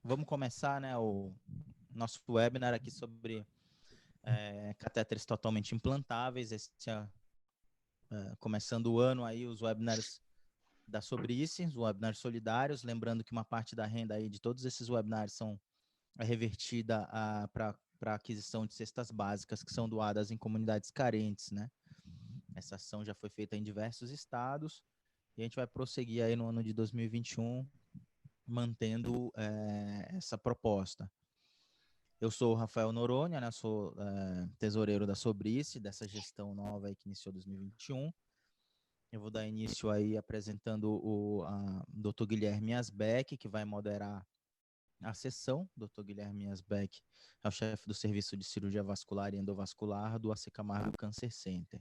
Vamos começar, né, o nosso webinar aqui sobre catéteres totalmente implantáveis. Começando o ano aí, os webinars da Sobrice, os webinars solidários. Lembrando que uma parte da renda aí de todos esses webinars é revertida para aquisição de cestas básicas que são doadas em comunidades carentes, né? Essa ação já foi feita em diversos estados e a gente vai prosseguir aí no ano de 2021 mantendo essa proposta. Eu sou o Rafael Noronha, né? Sou tesoureiro da Sobrice, dessa gestão nova aí que iniciou 2021. Eu vou dar início aí apresentando o Dr. Guilherme Asbeck, que vai moderar a sessão. Dr. Guilherme Asbeck é o chefe do Serviço de Cirurgia Vascular e Endovascular do AC Camargo Cancer Center.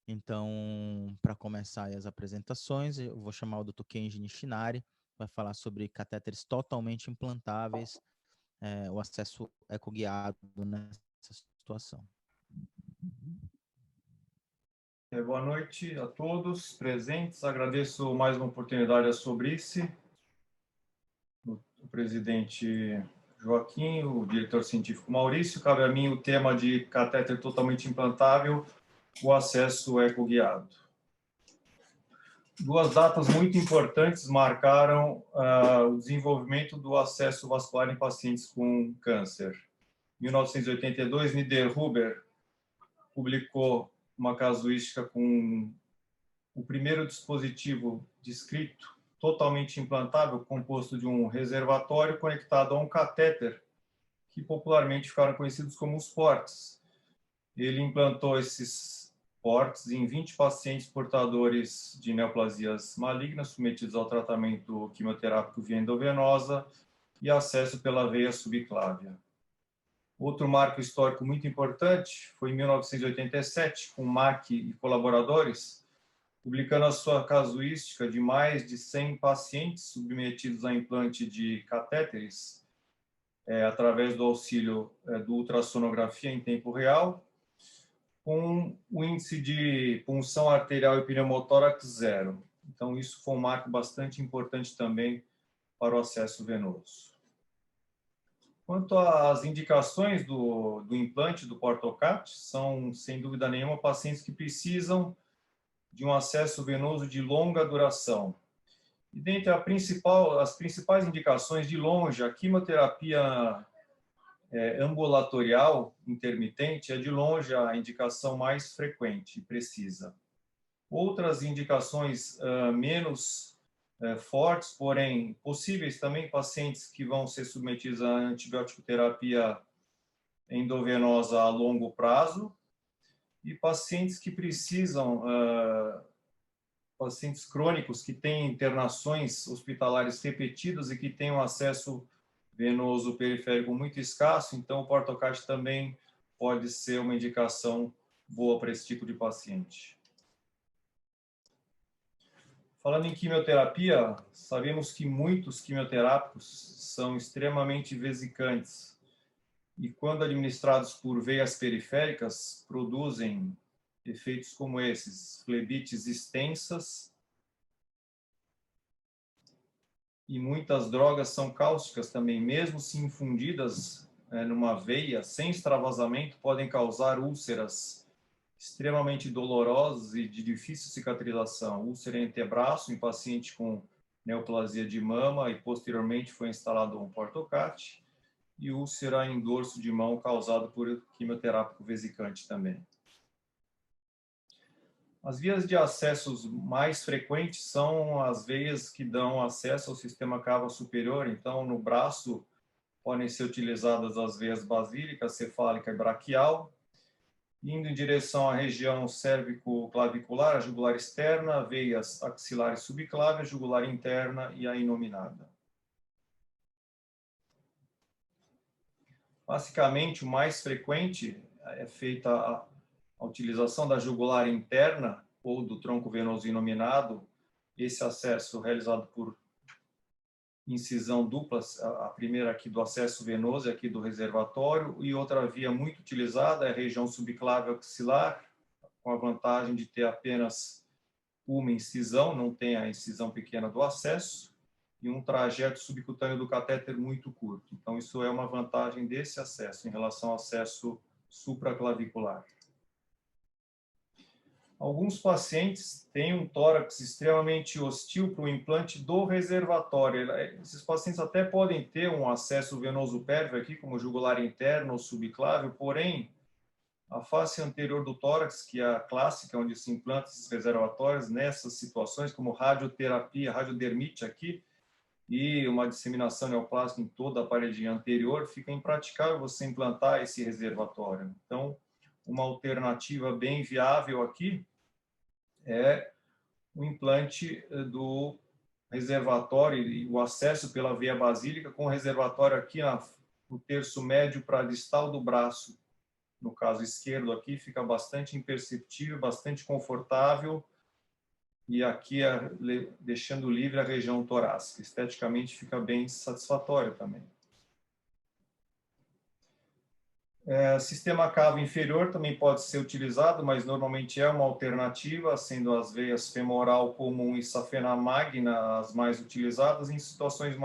Então, para começar aí as apresentações, eu vou chamar o Dr. Kenji Nishinari, vai falar sobre catéteres totalmente implantáveis, o acesso ecoguiado nessa situação. Boa noite a todos presentes. Agradeço mais uma oportunidade à Sobrice, o presidente Joaquim, o diretor científico Maurício. Cabe a mim o tema de catéter totalmente implantável, o acesso ecoguiado. Duas datas muito importantes marcaram o desenvolvimento do acesso vascular em pacientes com câncer. Em 1982, Niederhuber publicou uma casuística com o primeiro dispositivo descrito totalmente implantável, composto de um reservatório conectado a um catéter, que popularmente ficaram conhecidos como os portes. Ele implantou esses portes em 20 pacientes portadores de neoplasias malignas, submetidos ao tratamento quimioterápico via endovenosa e acesso pela veia subclávia. Outro marco histórico muito importante foi em 1987, com Mack e colaboradores, publicando a sua casuística de mais de 100 pacientes submetidos a implante de catéteres, através do auxílio do ultrassonografia em tempo real, com o índice de punção arterial e pneumotórax zero. Então, isso foi um marco bastante importante também para o acesso venoso. Quanto às indicações do implante do Portocat, são, sem dúvida nenhuma, pacientes que precisam de um acesso venoso de longa duração. E dentre as principais indicações, de longe, a quimioterapia ambulatorial intermitente é de longe a indicação mais frequente e precisa. Outras indicações menos fortes, porém possíveis também, pacientes que vão ser submetidos a antibiótico-terapia endovenosa a longo prazo e pacientes que precisam, pacientes crônicos que têm internações hospitalares repetidas e que têm um acesso venoso periférico muito escasso, então o Portocat também pode ser uma indicação boa para esse tipo de paciente. Falando em quimioterapia, sabemos que muitos quimioterápicos são extremamente vesicantes e, quando administrados por veias periféricas, produzem efeitos como esses: flebites extensas, e muitas drogas são cáusticas também, mesmo se infundidas numa veia, sem extravasamento, podem causar úlceras extremamente dolorosas e de difícil cicatrização. Úlcera em antebraço em paciente com neoplasia de mama e posteriormente foi instalado um Portocat, e úlcera em dorso de mão causado por quimioterápico vesicante também. As vias de acessos mais frequentes são as veias que dão acesso ao sistema cava superior. Então, no braço, podem ser utilizadas as veias basílica, cefálica e braquial, indo em direção à região cérvico-clavicular, a jugular externa, veias axilar e subclávia, jugular interna e a inominada. Basicamente, o mais frequente é feita a utilização da jugular interna ou do tronco venoso inominado, esse acesso realizado por incisão dupla, a primeira aqui do acesso venoso e aqui do reservatório, e outra via muito utilizada é a região subclávia axilar, com a vantagem de ter apenas uma incisão, não tem a incisão pequena do acesso, e um trajeto subcutâneo do catéter muito curto. Então, isso é uma vantagem desse acesso em relação ao acesso supraclavicular. Alguns pacientes têm um tórax extremamente hostil para o implante do reservatório. Esses pacientes até podem ter um acesso venoso pérvio aqui, como jugular interno ou subclávio, porém, a face anterior do tórax, que é a clássica, onde se implantam esses reservatórios, nessas situações, como radioterapia, radiodermite aqui, e uma disseminação neoplástica em toda a parede anterior, fica impraticável você implantar esse reservatório. Então, uma alternativa bem viável aqui é o implante do reservatório e o acesso pela veia basílica com o reservatório aqui no terço médio para distal do braço. No caso esquerdo aqui, fica bastante imperceptível, bastante confortável, e aqui deixando livre a região torácica. Esteticamente fica bem satisfatório também. Sistema cavo inferior também pode ser utilizado, mas normalmente é uma alternativa, sendo as veias femoral comum e safena magna as mais utilizadas em situações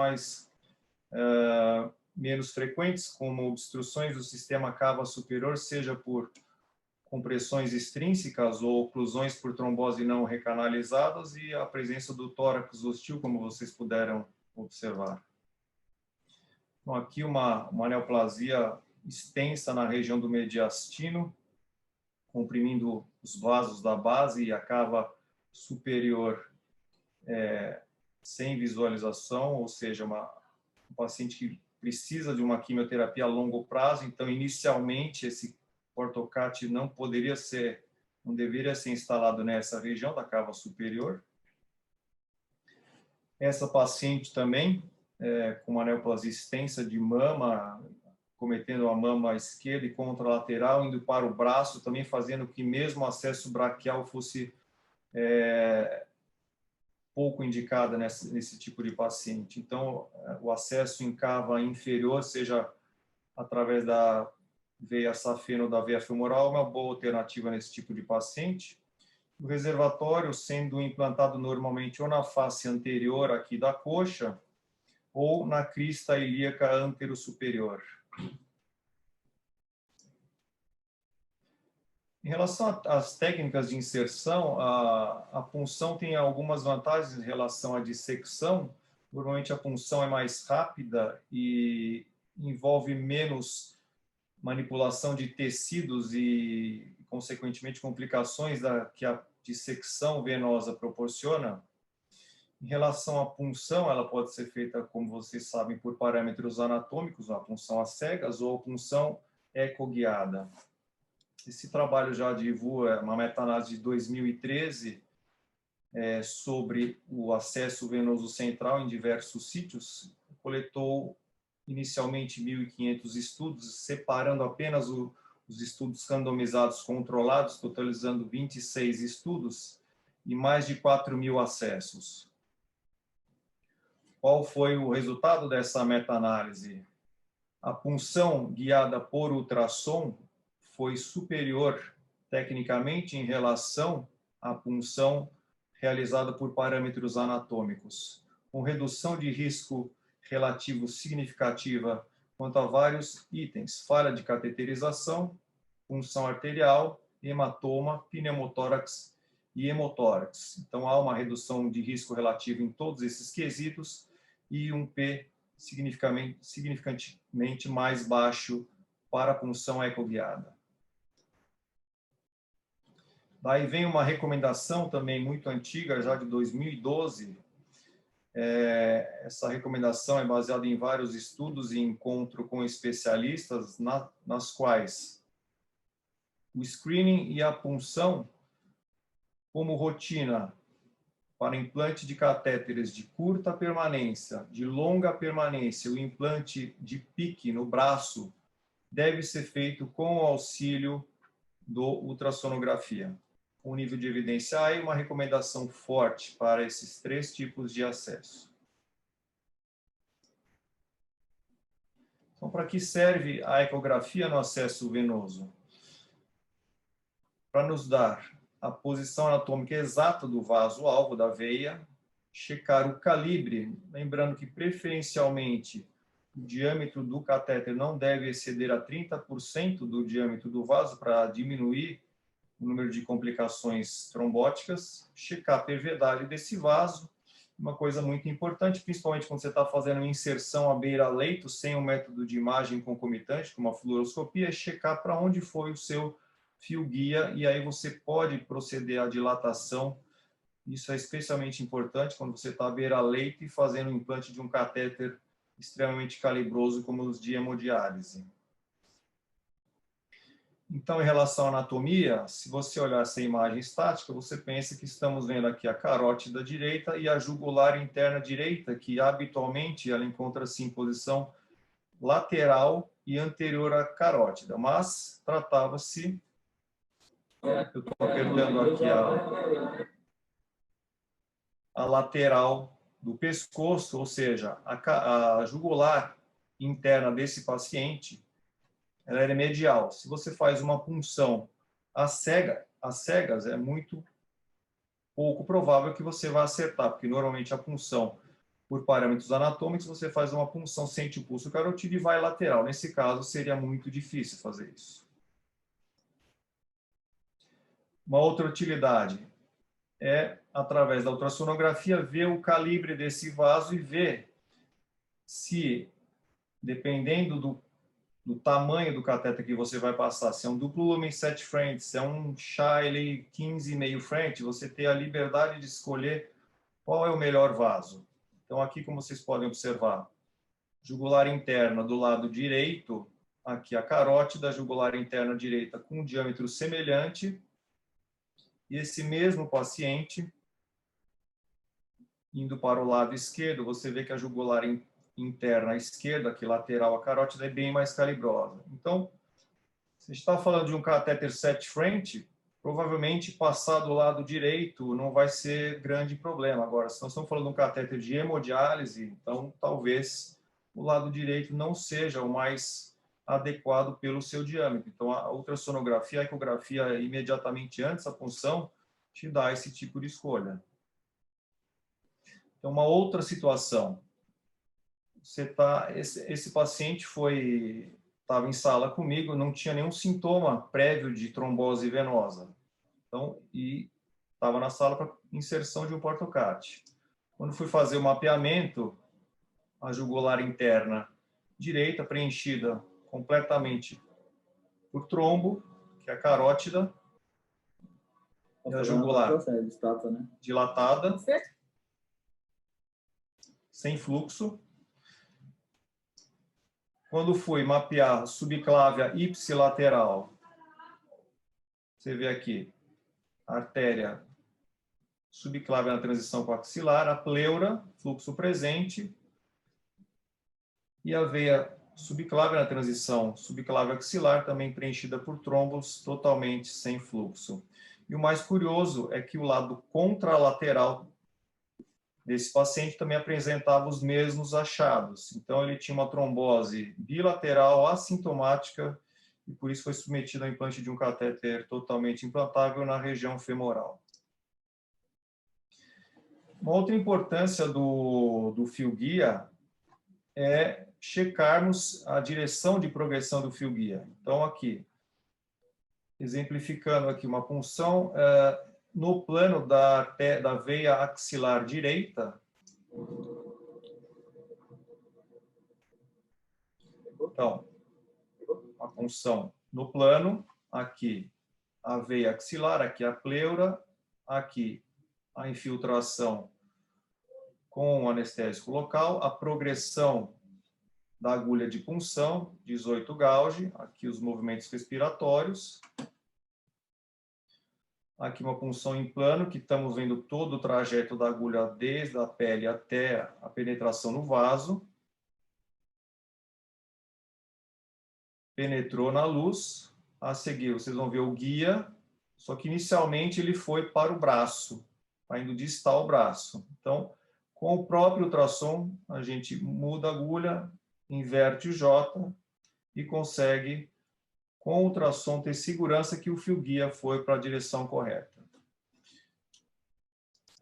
menos frequentes, como obstruções do sistema cava superior, seja por compressões extrínsecas ou oclusões por trombose não recanalizadas e a presença do tórax hostil, como vocês puderam observar. Então, aqui uma neoplasia extensa na região do mediastino, comprimindo os vasos da base e a cava superior sem visualização, ou seja, um paciente que precisa de uma quimioterapia a longo prazo. Então, inicialmente, esse portocate não deveria ser instalado nessa região da cava superior. Essa paciente também, com uma neoplasia extensa de mama, cometendo a mama esquerda e contralateral, indo para o braço, também fazendo que mesmo o acesso braquial fosse pouco indicada nesse tipo de paciente. Então, o acesso em cava inferior, seja através da veia safena ou da veia femoral, é uma boa alternativa nesse tipo de paciente. O reservatório sendo implantado normalmente ou na face anterior aqui da coxa ou na crista ilíaca antero-superior. Em relação às técnicas de inserção, a punção tem algumas vantagens em relação à dissecção. Normalmente a punção é mais rápida e envolve menos manipulação de tecidos e, consequentemente, complicações que a dissecção venosa proporciona. Em relação à punção, ela pode ser feita, como vocês sabem, por parâmetros anatômicos, a punção às cegas ou a punção ecoguiada. Esse trabalho já divulga uma meta-análise de 2013 sobre o acesso venoso central em diversos sítios. Coletou inicialmente 1.500 estudos, separando apenas os estudos randomizados controlados, totalizando 26 estudos e mais de 4.000 acessos. Qual foi o resultado dessa meta-análise? A punção guiada por ultrassom foi superior tecnicamente em relação à punção realizada por parâmetros anatômicos, com redução de risco relativo significativa quanto a vários itens: falha de cateterização, punção arterial, hematoma, pneumotórax e hemotórax. Então, há uma redução de risco relativo em todos esses quesitos e um P significativamente mais baixo para a punção ecoguiada. Daí vem uma recomendação também muito antiga, já de 2012. Essa recomendação é baseada em vários estudos e encontro com especialistas, nas quais o screening e a punção como rotina para implante de catéteres de curta permanência, de longa permanência, o implante de PIC no braço deve ser feito com o auxílio do ultrassonografia. Um nível de evidência A e uma recomendação forte para esses 3 tipos de acesso. Então, para que serve a ecografia no acesso venoso? Para nos dar a posição anatômica exata do vaso alvo da veia, checar o calibre, lembrando que preferencialmente o diâmetro do catéter não deve exceder a 30% do diâmetro do vaso para diminuir o número de complicações trombóticas, checar a perviedade desse vaso, uma coisa muito importante, principalmente quando você está fazendo uma inserção à beira-leito sem um método de imagem concomitante, como a fluoroscopia, é checar para onde foi o seu fio guia, e aí você pode proceder à dilatação. Isso é especialmente importante quando você está à beira-leito e fazendo o implante de um catéter extremamente calibroso, como os de hemodiálise. Então, em relação à anatomia, se você olhar essa imagem estática, você pensa que estamos vendo aqui a carótida direita e a jugular interna direita, que habitualmente ela encontra-se em posição lateral e anterior à carótida, mas tratava-se, eu estou apertando aqui a lateral do pescoço, ou seja, a jugular interna desse paciente, ela era medial. Se você faz uma punção às cegas, é muito pouco provável que você vá acertar, porque normalmente a punção, por parâmetros anatômicos, você faz uma punção sem o pulso carotídeo e vai lateral. Nesse caso, seria muito difícil fazer isso. Uma outra utilidade é, através da ultrassonografia, ver o calibre desse vaso e ver se, dependendo do tamanho do cateter que você vai passar, se é um duplo lumen 7 frentes, se é um Shiley 15,5 frente, você tem a liberdade de escolher qual é o melhor vaso. Então, aqui, como vocês podem observar, jugular interna do lado direito, aqui a carótida, jugular interna direita com um diâmetro semelhante, e esse mesmo paciente, indo para o lado esquerdo, você vê que a jugular interna à esquerda, aqui lateral à carótida, é bem mais calibrosa. Então, se a gente está falando de um catéter 7 frente, provavelmente passar do lado direito não vai ser grande problema. Agora, se nós estamos falando de um catéter de hemodiálise, então talvez o lado direito não seja o mais adequado pelo seu diâmetro. Então, a ultrassonografia, a ecografia imediatamente antes da punção, te dá esse tipo de escolha. Então, uma outra situação. Esse paciente estava em sala comigo, não tinha nenhum sintoma prévio de trombose venosa. Então, e estava na sala para inserção de um portocarte. Quando fui fazer o mapeamento, a jugular interna direita preenchida completamente por trombo, que é a carótida, e a jugular dilatada, sem fluxo. Quando fui mapear subclávia ipsilateral, você vê aqui a artéria subclávia na transição com a axilar, a pleura, fluxo presente, e a veia subclávia na transição subclávia axilar, também preenchida por trombos, totalmente sem fluxo. E o mais curioso é que o lado contralateral desse paciente também apresentava os mesmos achados. Então, ele tinha uma trombose bilateral assintomática e, por isso, foi submetido ao implante de um catéter totalmente implantável na região femoral. Uma outra importância do fio guia é checarmos a direção de progressão do fio guia. Então, aqui, exemplificando aqui uma punção, no plano da veia axilar direita, então, a punção no plano, aqui a veia axilar, aqui a pleura, aqui a infiltração com o anestésico local, a progressão da agulha de punção, 18 gauge, aqui os movimentos respiratórios, aqui uma punção em plano, que estamos vendo todo o trajeto da agulha desde a pele até a penetração no vaso. Penetrou na luz. A seguir, vocês vão ver o guia, só que inicialmente ele foi para o braço, está indo distal o braço. Então, com o próprio ultrassom, a gente muda a agulha, inverte o J e consegue, com o ultrassom, ter segurança que o fio guia foi para a direção correta.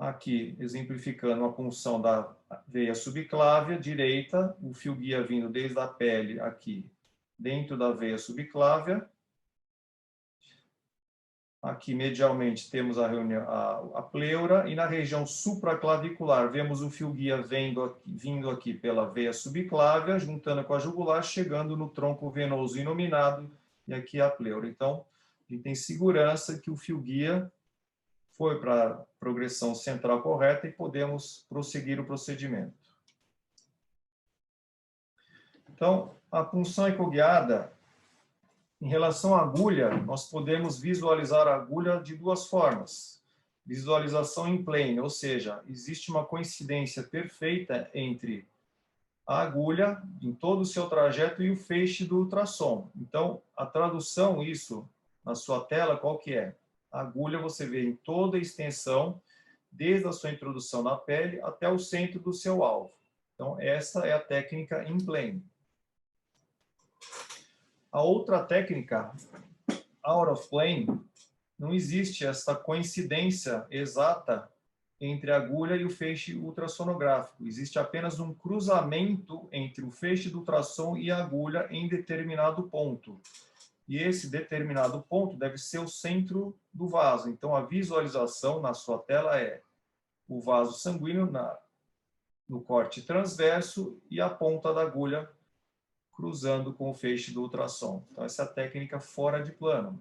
Aqui, exemplificando a punção da veia subclávia direita, o fio guia vindo desde a pele aqui, dentro da veia subclávia. Aqui, medialmente, temos a pleura, e na região supraclavicular, vemos o fio guia vindo aqui pela veia subclávia, juntando com a jugular, chegando no tronco venoso inominado, e aqui a pleura. Então, a gente tem segurança que o fio guia foi para a progressão central correta e podemos prosseguir o procedimento. Então, a punção ecoguiada, em relação à agulha, nós podemos visualizar a agulha de duas formas. Visualização em plane, ou seja, existe uma coincidência perfeita entre a agulha em todo o seu trajeto e o feixe do ultrassom. Então, a tradução, isso, na sua tela, qual que é? A agulha você vê em toda a extensão, desde a sua introdução na pele até o centro do seu alvo. Então, essa é a técnica in plane. A outra técnica, out of plane, não existe essa coincidência exata entre a agulha e o feixe ultrassonográfico. Existe apenas um cruzamento entre o feixe do ultrassom e a agulha em determinado ponto. E esse determinado ponto deve ser o centro do vaso. Então, a visualização na sua tela é o vaso sanguíneo no corte transverso e a ponta da agulha cruzando com o feixe do ultrassom. Então, essa é a técnica fora de plano.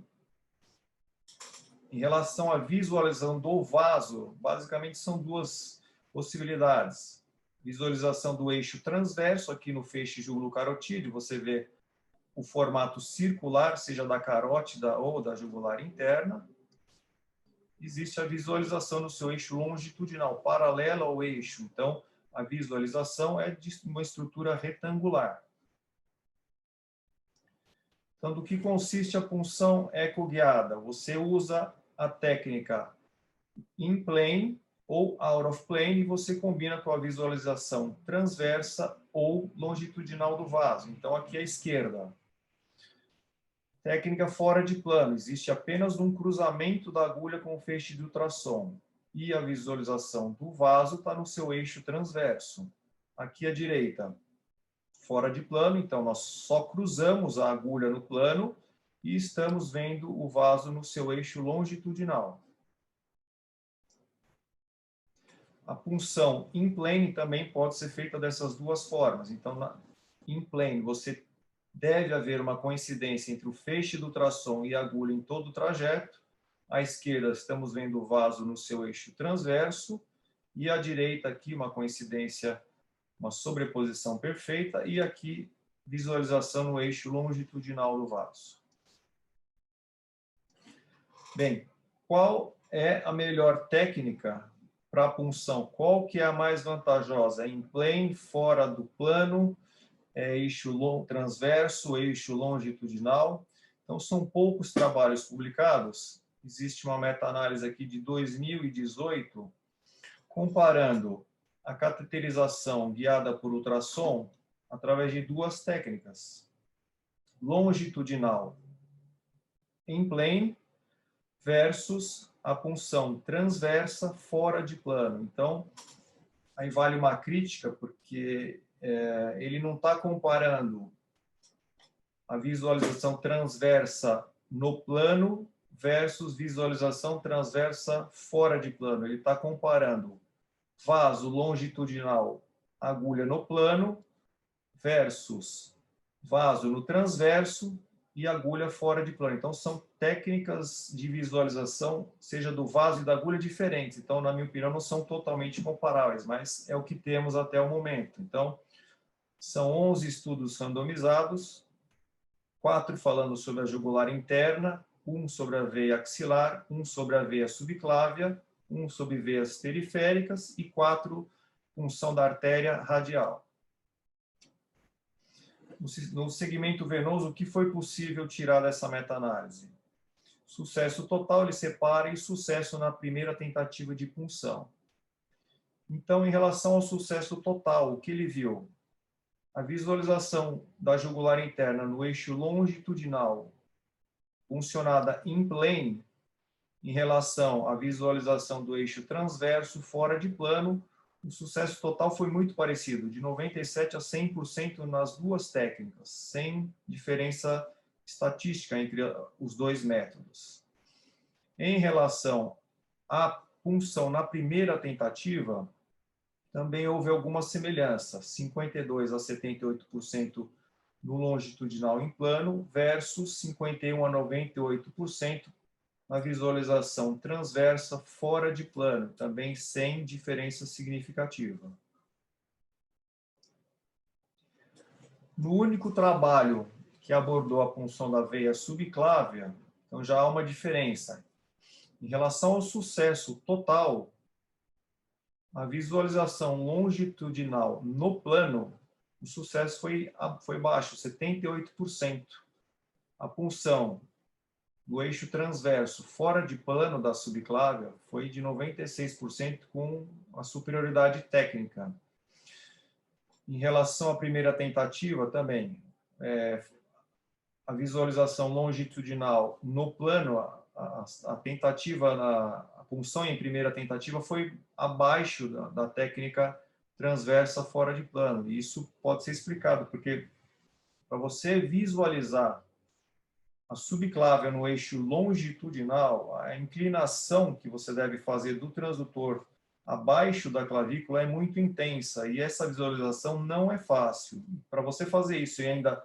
Em relação à visualização do vaso, basicamente são duas possibilidades. Visualização do eixo transverso, aqui no feixe jugulocarotídeo, você vê o formato circular, seja da carótida ou da jugular interna. Existe a visualização no seu eixo longitudinal, paralelo ao eixo. Então, a visualização é de uma estrutura retangular. Então, do que consiste a punção ecoguiada? Você usa a técnica in plane ou out of plane e você combina com a visualização transversa ou longitudinal do vaso. Então, aqui à esquerda. Técnica fora de plano. Existe apenas um cruzamento da agulha com o feixe de ultrassom. E a visualização do vaso está no seu eixo transverso. Aqui à direita. Fora de plano, então nós só cruzamos a agulha no plano e estamos vendo o vaso no seu eixo longitudinal. A punção in plane também pode ser feita dessas duas formas. Então, in plane, você deve haver uma coincidência entre o feixe do ultrassom e a agulha em todo o trajeto. À esquerda, estamos vendo o vaso no seu eixo transverso e à direita aqui uma coincidência, uma sobreposição perfeita, e aqui visualização no eixo longitudinal do vaso. Bem, qual é a melhor técnica para a punção? Qual que é a mais vantajosa? In plane, fora do plano, eixo transverso, eixo longitudinal? Então, são poucos trabalhos publicados. Existe uma meta-análise aqui de 2018, comparando a cateterização guiada por ultrassom através de duas técnicas. Longitudinal in plane versus a punção transversa fora de plano. Então, aí vale uma crítica, porque ele não está comparando a visualização transversa no plano versus visualização transversa fora de plano. Ele está comparando vaso longitudinal, agulha no plano, versus vaso no transverso e agulha fora de plano. Então, são técnicas de visualização, seja do vaso e da agulha, diferentes. Então, na minha opinião, não são totalmente comparáveis, mas é o que temos até o momento. Então, são 11 estudos randomizados, 4 falando sobre a jugular interna, 1 sobre a veia axilar, 1 sobre a veia subclávia, 1 sobre veias periféricas e 4 punção da artéria radial. No segmento venoso, o que foi possível tirar dessa meta-análise? Sucesso total, ele separa, e sucesso na primeira tentativa de punção. Então, em relação ao sucesso total, o que ele viu? A visualização da jugular interna no eixo longitudinal, funcionada in plane, Em relação à visualização do eixo transverso fora de plano, o sucesso total foi muito parecido, de 97% a 100% nas duas técnicas, sem diferença estatística entre os dois métodos. Em relação à punção na primeira tentativa, também houve alguma semelhança, 52% a 78% no longitudinal em plano versus 51% a 98% na visualização transversa fora de plano, também sem diferença significativa. No único trabalho que abordou a punção da veia subclávia, então já há uma diferença. Em relação ao sucesso total, a visualização longitudinal no plano, o sucesso foi baixo, 78%. A punção do eixo transverso fora de plano da subclávia foi de 96% com a superioridade técnica. Em relação à primeira tentativa também, a visualização longitudinal no plano, a tentativa, a punção em primeira tentativa foi abaixo da técnica transversa fora de plano. E isso pode ser explicado, porque para você visualizar a subclávia no eixo longitudinal, a inclinação que você deve fazer do transdutor abaixo da clavícula é muito intensa, e essa visualização não é fácil. Para você fazer isso e ainda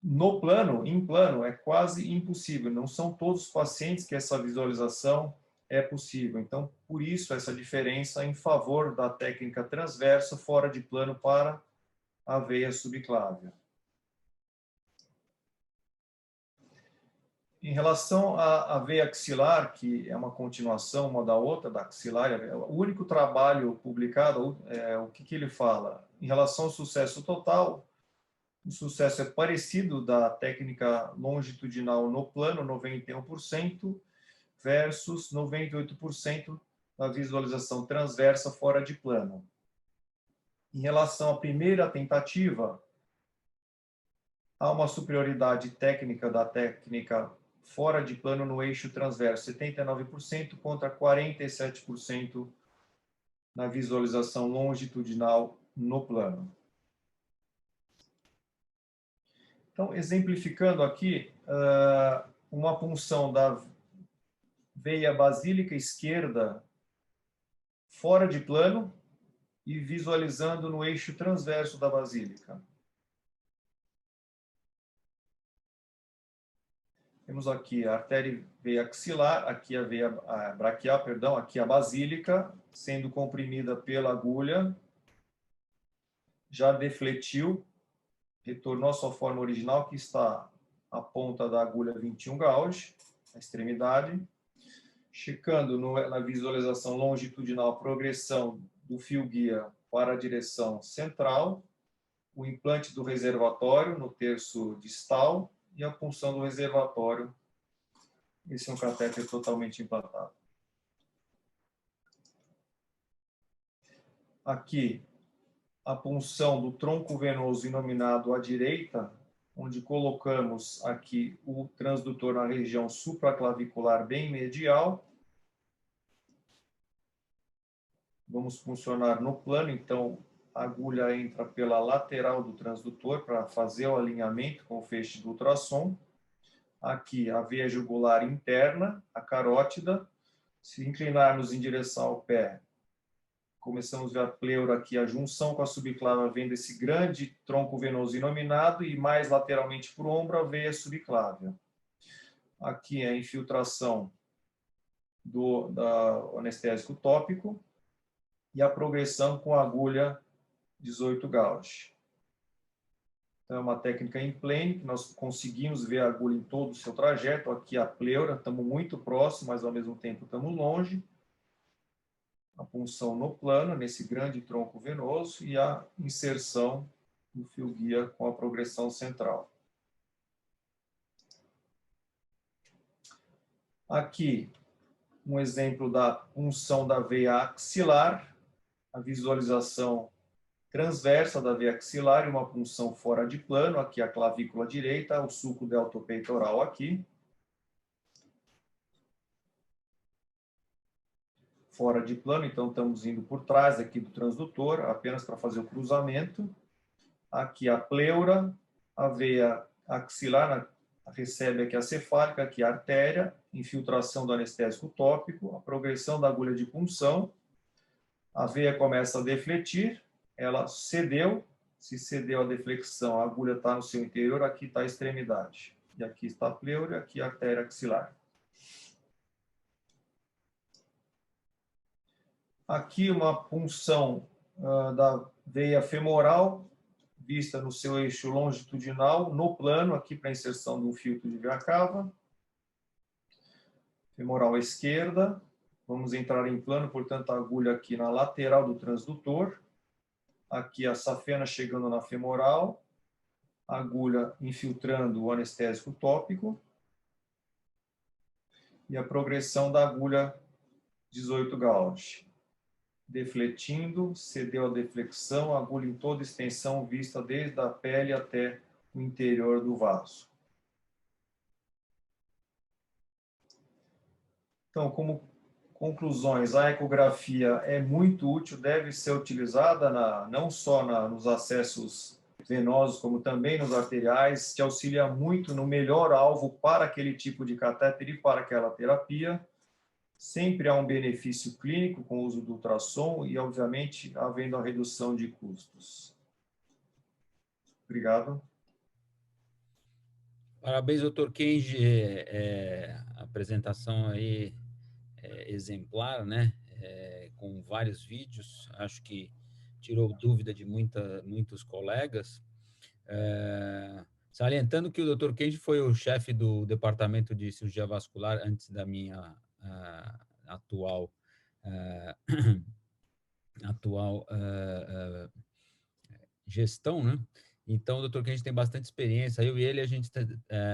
no plano, em plano, é quase impossível. Não são todos os pacientes que essa visualização é possível. Então, por isso, essa diferença em favor da técnica transversa fora de plano para a veia subclávia. Em relação à veia axilar, que é uma continuação uma da outra, da axilar, o único trabalho publicado, o que ele fala? Em relação ao sucesso total, o sucesso é parecido da técnica longitudinal no plano, 91%, versus 98% da visualização transversa fora de plano. Em relação à primeira tentativa, há uma superioridade técnica da técnica fora de plano no eixo transverso, 79% contra 47% na visualização longitudinal no plano. Então, exemplificando aqui, uma punção da veia basílica esquerda fora de plano e visualizando no eixo transverso da basílica. Temos aqui a artéria veia axilar, aqui a veia braquial, perdão, aqui a basílica, sendo comprimida pela agulha, já defletiu, retornou à sua forma original, que está a ponta da agulha 21 gauge, a extremidade. Checando na visualização longitudinal a progressão do fio guia para a direção central, o implante do reservatório no terço distal e a punção do reservatório. Esse é um catéter totalmente implantado. Aqui, a punção do tronco venoso inominado à direita, onde colocamos aqui o transdutor na região supraclavicular bem medial. Vamos funcionar no plano, então a agulha entra pela lateral do transdutor para fazer o alinhamento com o feixe do ultrassom. Aqui a veia jugular interna, a carótida. Se inclinarmos em direção ao pé, começamos a ver a pleura aqui, a junção com a subclávia, vendo esse grande tronco venoso inominado, e mais lateralmente para o ombro, a veia subclávia. Aqui é a infiltração do anestésico tópico e a progressão com a agulha 18 gauge. Então, é uma técnica in plane, que nós conseguimos ver a agulha em todo o seu trajeto. Aqui a pleura, estamos muito próximo, mas ao mesmo tempo estamos longe. A punção no plano, nesse grande tronco venoso, e a inserção do fio guia com a progressão central. Aqui, um exemplo da punção da veia axilar, a visualização transversa da veia axilar e uma punção fora de plano, aqui a clavícula direita, o sulco deltopeitoral aqui. fora de plano, então estamos indo por trás aqui do transdutor, apenas para fazer o cruzamento. Aqui a pleura, a veia axilar recebe aqui a cefálica, aqui a artéria, infiltração do anestésico tópico, a progressão da agulha de punção, a veia começa a defletir, ela cedeu, se cedeu a deflexão, a agulha está no seu interior, aqui está a extremidade. E aqui está a pleura, aqui a artéria axilar. Aqui uma punção da veia femoral, vista no seu eixo longitudinal, no plano, aqui para inserção do filtro de veia cava. Femoral esquerda. Vamos entrar em plano, portanto, a agulha aqui na lateral do transdutor. Aqui a safena chegando na femoral. A agulha infiltrando o anestésico tópico. E a progressão da agulha 18 gauge. Defletindo, cedeu a deflexão, a agulha em toda extensão vista desde a pele até o interior do vaso. Então, como conclusões, a ecografia é muito útil, deve ser utilizada não só nos acessos venosos, como também nos arteriais, que auxilia muito no melhor alvo para aquele tipo de catéter e para aquela terapia. Sempre há um benefício clínico com o uso do ultrassom e, obviamente, havendo a redução de custos. Obrigado. Parabéns, doutor Kenji. A apresentação aí exemplar, né? Com vários vídeos. Acho que tirou dúvida de muitos colegas. Salientando que o doutor Kenji foi o chefe do departamento de cirurgia vascular antes da minha atual gestão, né? Então, o doutor Kenji tem bastante experiência. Eu e ele, a gente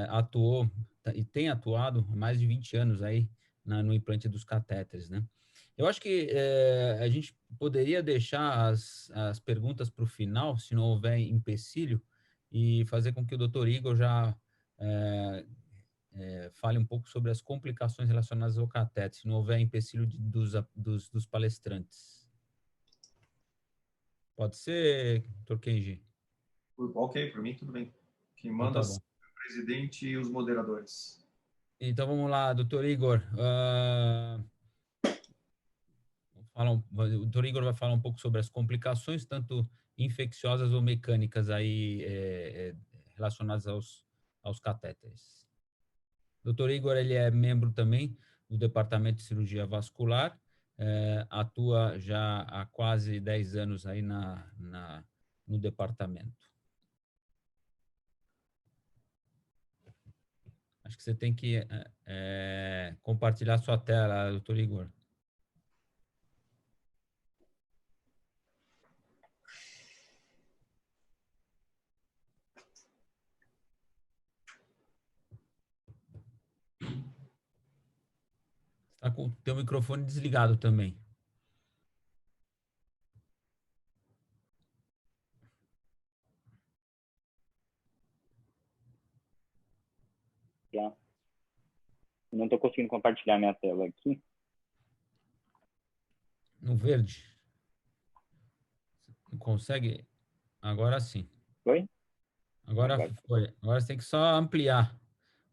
atuou e tem atuado há mais de 20 anos aí no implante dos catéteres, né? Eu acho que a gente poderia deixar as perguntas para o final, se não houver empecilho, e fazer com que o doutor Igor já fale um pouco sobre as complicações relacionadas ao catéter, se não houver empecilho dos palestrantes. Pode ser, doutor Kenji? Ok, para mim tudo bem. Quem Então, manda tá é bom. o presidente e os moderadores. Então, vamos lá, doutor Igor. O doutor Igor vai falar um pouco sobre as complicações, tanto infecciosas ou mecânicas, aí, relacionadas aos catéteres. Doutor Igor, ele é membro também do Departamento de Cirurgia Vascular, atua já há quase 10 anos aí no departamento. Acho que você tem que compartilhar sua tela, doutor Igor. Está com o teu microfone desligado também. Já. Não estou conseguindo compartilhar minha tela aqui. No verde. Não consegue? Agora sim. Foi? Agora foi. Agora você tem que só ampliar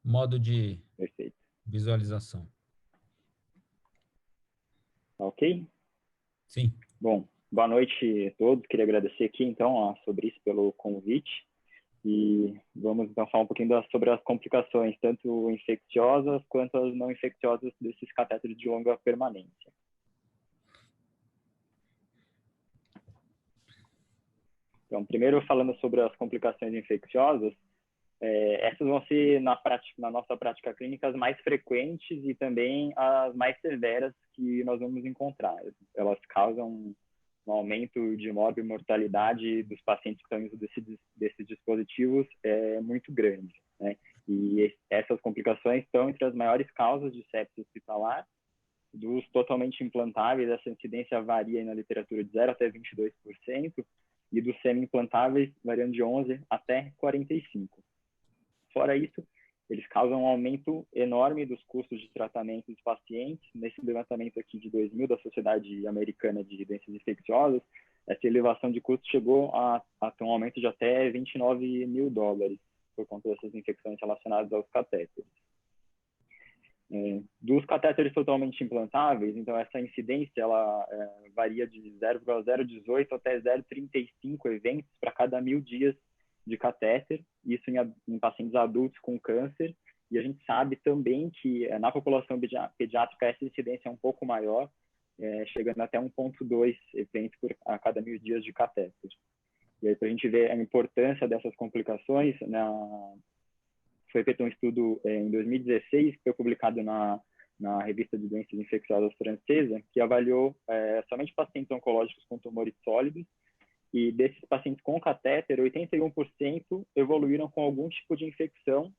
o modo de Perfeito. visualização. Ok? Sim. Bom, boa noite a todos. Queria agradecer aqui, então, a Sobris pelo convite. E vamos, então, falar um pouquinho sobre as complicações, tanto infecciosas quanto as não infecciosas desses catéteres de longa permanência. Então, primeiro, falando sobre as complicações infecciosas, essas vão ser, na nossa prática clínica, as mais frequentes e também as mais severas que nós vamos encontrar. Elas causam um aumento de mortalidade dos pacientes que estão em uso desses dispositivos muito grande, né? E essas complicações estão entre as maiores causas de sepsis hospitalar. Dos totalmente implantáveis, essa incidência varia na literatura de 0 até 22%, e dos semi-implantáveis variando de 11 até 45%. Fora isso, eles causam um aumento enorme dos custos de tratamento dos pacientes. Nesse levantamento aqui de 2000 da Sociedade Americana de Doenças Infecciosas, essa elevação de custos chegou a ter um aumento de até $29 mil por conta dessas infecções relacionadas aos catéteres. Dos catéteres totalmente implantáveis, então essa incidência ela varia de 0,018 até 0,35 eventos para cada 1000 dias de catéter, isso em pacientes adultos com câncer, e a gente sabe também que na população pediátrica essa incidência é um pouco maior, chegando até 1,2 eventos a cada 1000 dias de catéter. E aí, para a gente ver a importância dessas complicações, foi feito um estudo em 2016, que foi publicado na revista de doenças infecciosas francesa, que avaliou somente pacientes oncológicos com tumores sólidos, e desses pacientes com catéter, 81% evoluíram com algum tipo de infecção,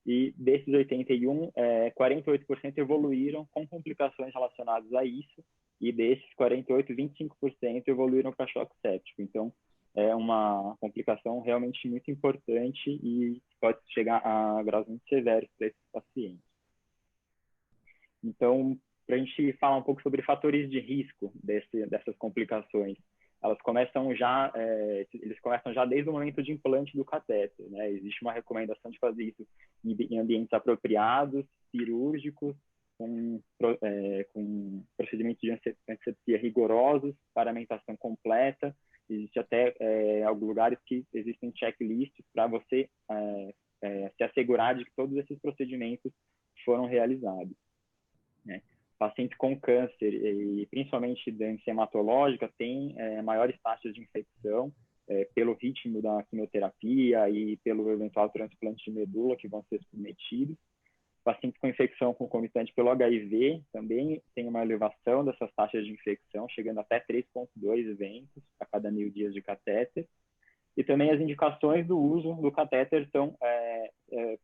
e desses 81, 48% evoluíram com complicações relacionadas a isso, e desses 48, 25% evoluíram para choque séptico. Então, é uma complicação realmente muito importante e pode chegar a graus muito severos para esses pacientes. Então, para a gente falar um pouco sobre fatores de risco dessas complicações, eles começam já desde o momento de implante do catéter, né? Existe uma recomendação de fazer isso em ambientes apropriados, cirúrgicos, com procedimentos de antisepsia rigorosos, paramentação completa. Existe até alguns lugares que existem checklists para você se assegurar de que todos esses procedimentos foram realizados, né? Pacientes com câncer, e principalmente doença hematológica, têm maiores taxas de infecção pelo ritmo da quimioterapia e pelo eventual transplante de medula que vão ser submetidos. Pacientes com infecção concomitante pelo HIV também tem uma elevação dessas taxas de infecção, chegando até 3,2 eventos a cada 1000 dias de catéter. E também as indicações do uso do catéter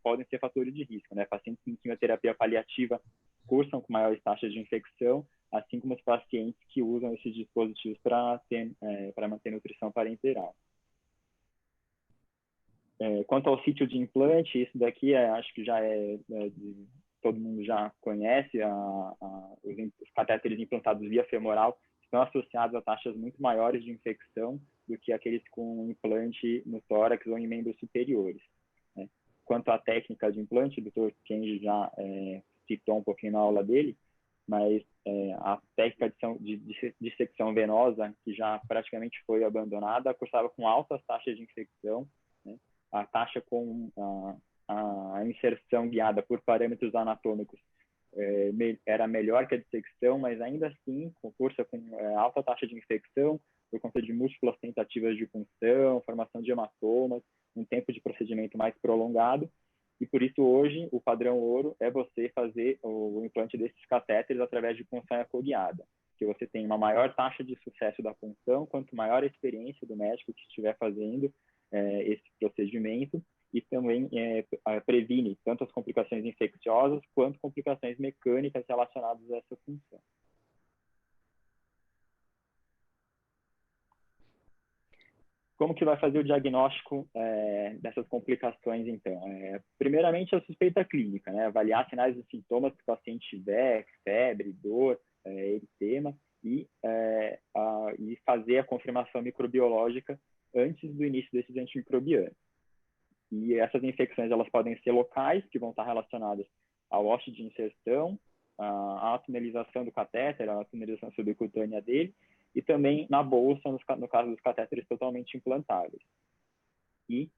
podem ser fatores de risco, né? Pacientes com quimioterapia paliativa cursam com maiores taxas de infecção, assim como os pacientes que usam esses dispositivos para manter nutrição parenteral. Quanto ao sítio de implante, isso daqui acho que já todo mundo já conhece, os catéteres implantados via femoral estão associados a taxas muito maiores de infecção do que aqueles com implante no tórax ou em membros superiores, né? Quanto à técnica de implante, o Dr. Kenji já citou um pouquinho na aula dele, mas a técnica de dissecção venosa, que já praticamente foi abandonada, cursava com altas taxas de infecção, né? A taxa com a inserção guiada por parâmetros anatômicos era melhor que a dissecção, mas ainda assim cursa com alta taxa de infecção por conta de múltiplas tentativas de punção, formação de hematomas, um tempo de procedimento mais prolongado. E por isso hoje o padrão ouro é você fazer o implante desses catéteres através de punção ecoguiada, que você tem uma maior taxa de sucesso da punção, quanto maior a experiência do médico que estiver fazendo esse procedimento, e também previne tanto as complicações infecciosas quanto complicações mecânicas relacionadas a essa função. Como que vai fazer o diagnóstico dessas complicações, então? Primeiramente, a suspeita clínica, né? Avaliar sinais e sintomas que o paciente tiver, febre, dor, eritema, e fazer a confirmação microbiológica antes do início desses antimicrobianos. E essas infecções elas podem ser locais, que vão estar relacionadas ao hoste de inserção, à tunelização do catéter, à tunelização subcutânea dele, e também na bolsa, no caso dos catéteres totalmente implantáveis. E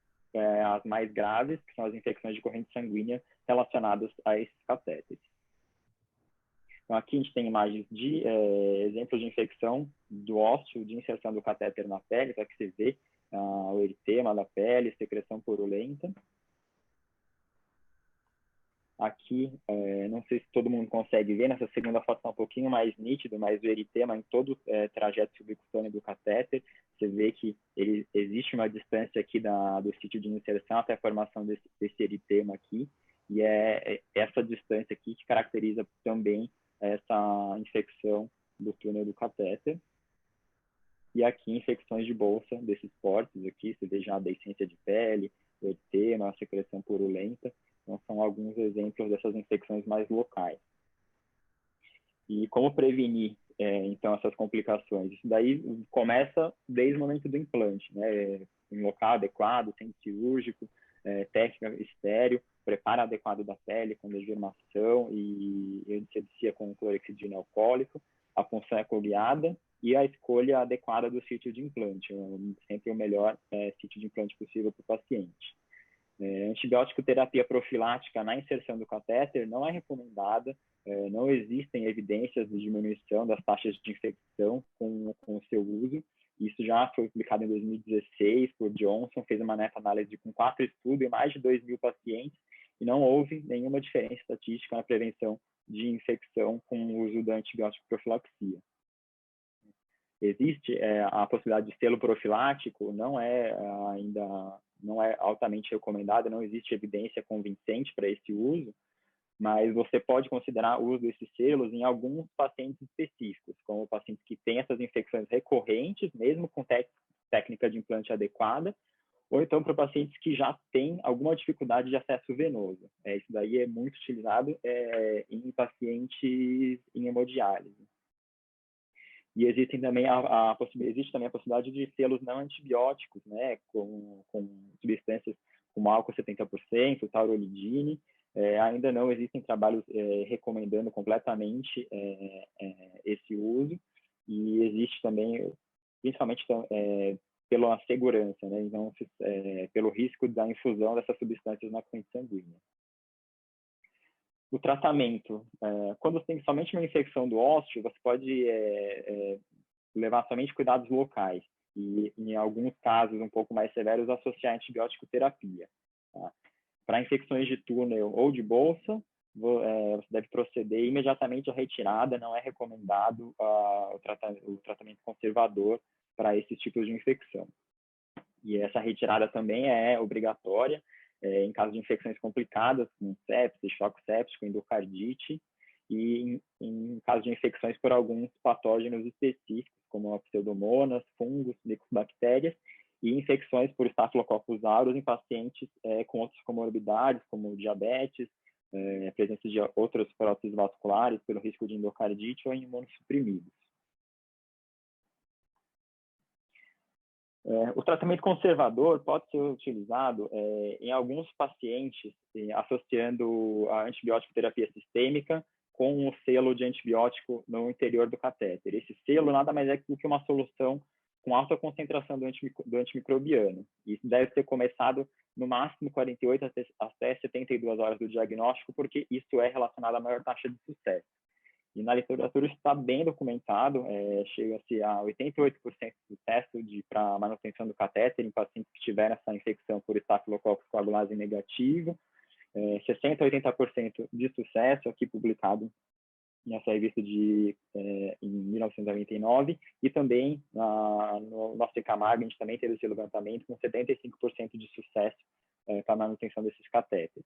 as mais graves, que são as infecções de corrente sanguínea relacionadas a esses catéteres. Então, aqui a gente tem imagens de exemplos de infecção do ósseo de inserção do catéter na pele, para que você vê o eritema da pele, secreção purulenta. Aqui, não sei se todo mundo consegue ver, nessa segunda foto está um pouquinho mais nítido, mas o eritema em todo o trajeto subcutâneo do catéter, você vê que existe uma distância aqui do sítio de inserção até a formação desse eritema aqui, e é essa distância aqui que caracteriza também essa infecção do túnel do catéter. E aqui, infecções de bolsa desses portes aqui, você vê já a deiscência de pele, o eritema, a secreção purulenta. Então, são alguns exemplos dessas infecções mais locais. E como prevenir, então, essas complicações? Isso daí começa desde o momento do implante, né? Em local adequado, centro cirúrgico, técnica estéreo, preparo adequado da pele com desgermação e antisepsia com clorexidina alcoólico, a punção ecoguiada e a escolha adequada do sítio de implante, sempre o melhor sítio de implante possível para o paciente. Antibiótico terapia profilática na inserção do catéter não é recomendada, não existem evidências de diminuição das taxas de infecção com o seu uso. Isso já foi publicado em 2016 por Johnson, fez uma meta-análise com 4 estudos e mais de 2.000 pacientes, e não houve nenhuma diferença estatística na prevenção de infecção com o uso da antibiótico profilaxia. Existe a possibilidade de selo profilático, não é altamente recomendada, não existe evidência convincente para esse uso, mas você pode considerar o uso desses selos em alguns pacientes específicos, como pacientes que têm essas infecções recorrentes, mesmo com técnica de implante adequada, ou então para pacientes que já têm alguma dificuldade de acesso venoso. Isso daí é muito utilizado em pacientes em hemodiálise. E existe também a possibilidade de selos não antibióticos, né, com substâncias como álcool 70%, taurolidine. Ainda não existem trabalhos recomendando completamente esse uso, e existe também, principalmente pela segurança, né, então, pelo risco da infusão dessas substâncias na corrente sanguínea. O tratamento, quando você tem somente uma infecção do ósseo, você pode levar somente cuidados locais e, em alguns casos um pouco mais severos, associar antibiótico terapia. Tá? Para infecções de túnel ou de bolsa, você deve proceder imediatamente à retirada, não é recomendado o tratamento conservador para esses tipos de infecção. E essa retirada também é obrigatória em caso de infecções complicadas, como sepsis, choque séptico, endocardite, e em caso de infecções por alguns patógenos específicos, como a pseudomonas, fungos, micobactérias, e infecções por Staphylococcus aureus em pacientes com outras comorbidades, como diabetes, presença de outras próteses vasculares, pelo risco de endocardite ou em imunossuprimidos. O tratamento conservador pode ser utilizado em alguns pacientes, associando a antibiótico terapia sistêmica com o selo de antibiótico no interior do catéter.Esse selo nada mais é do que uma solução com alta concentração do antimicrobiano. Isso deve ser começado no máximo 48 até 72 horas do diagnóstico, porque isso é relacionado à maior taxa de sucesso. E na literatura está bem documentado, chega-se a 88% de sucesso para manutenção do catéter em pacientes que tiveram essa infecção por Staphylococcus coagulase negativo, 60% a 80% de sucesso, aqui publicado nessa revista em 1999, e também no nosso Camargo a gente também teve esse levantamento com 75% de sucesso para a manutenção desses catéteres.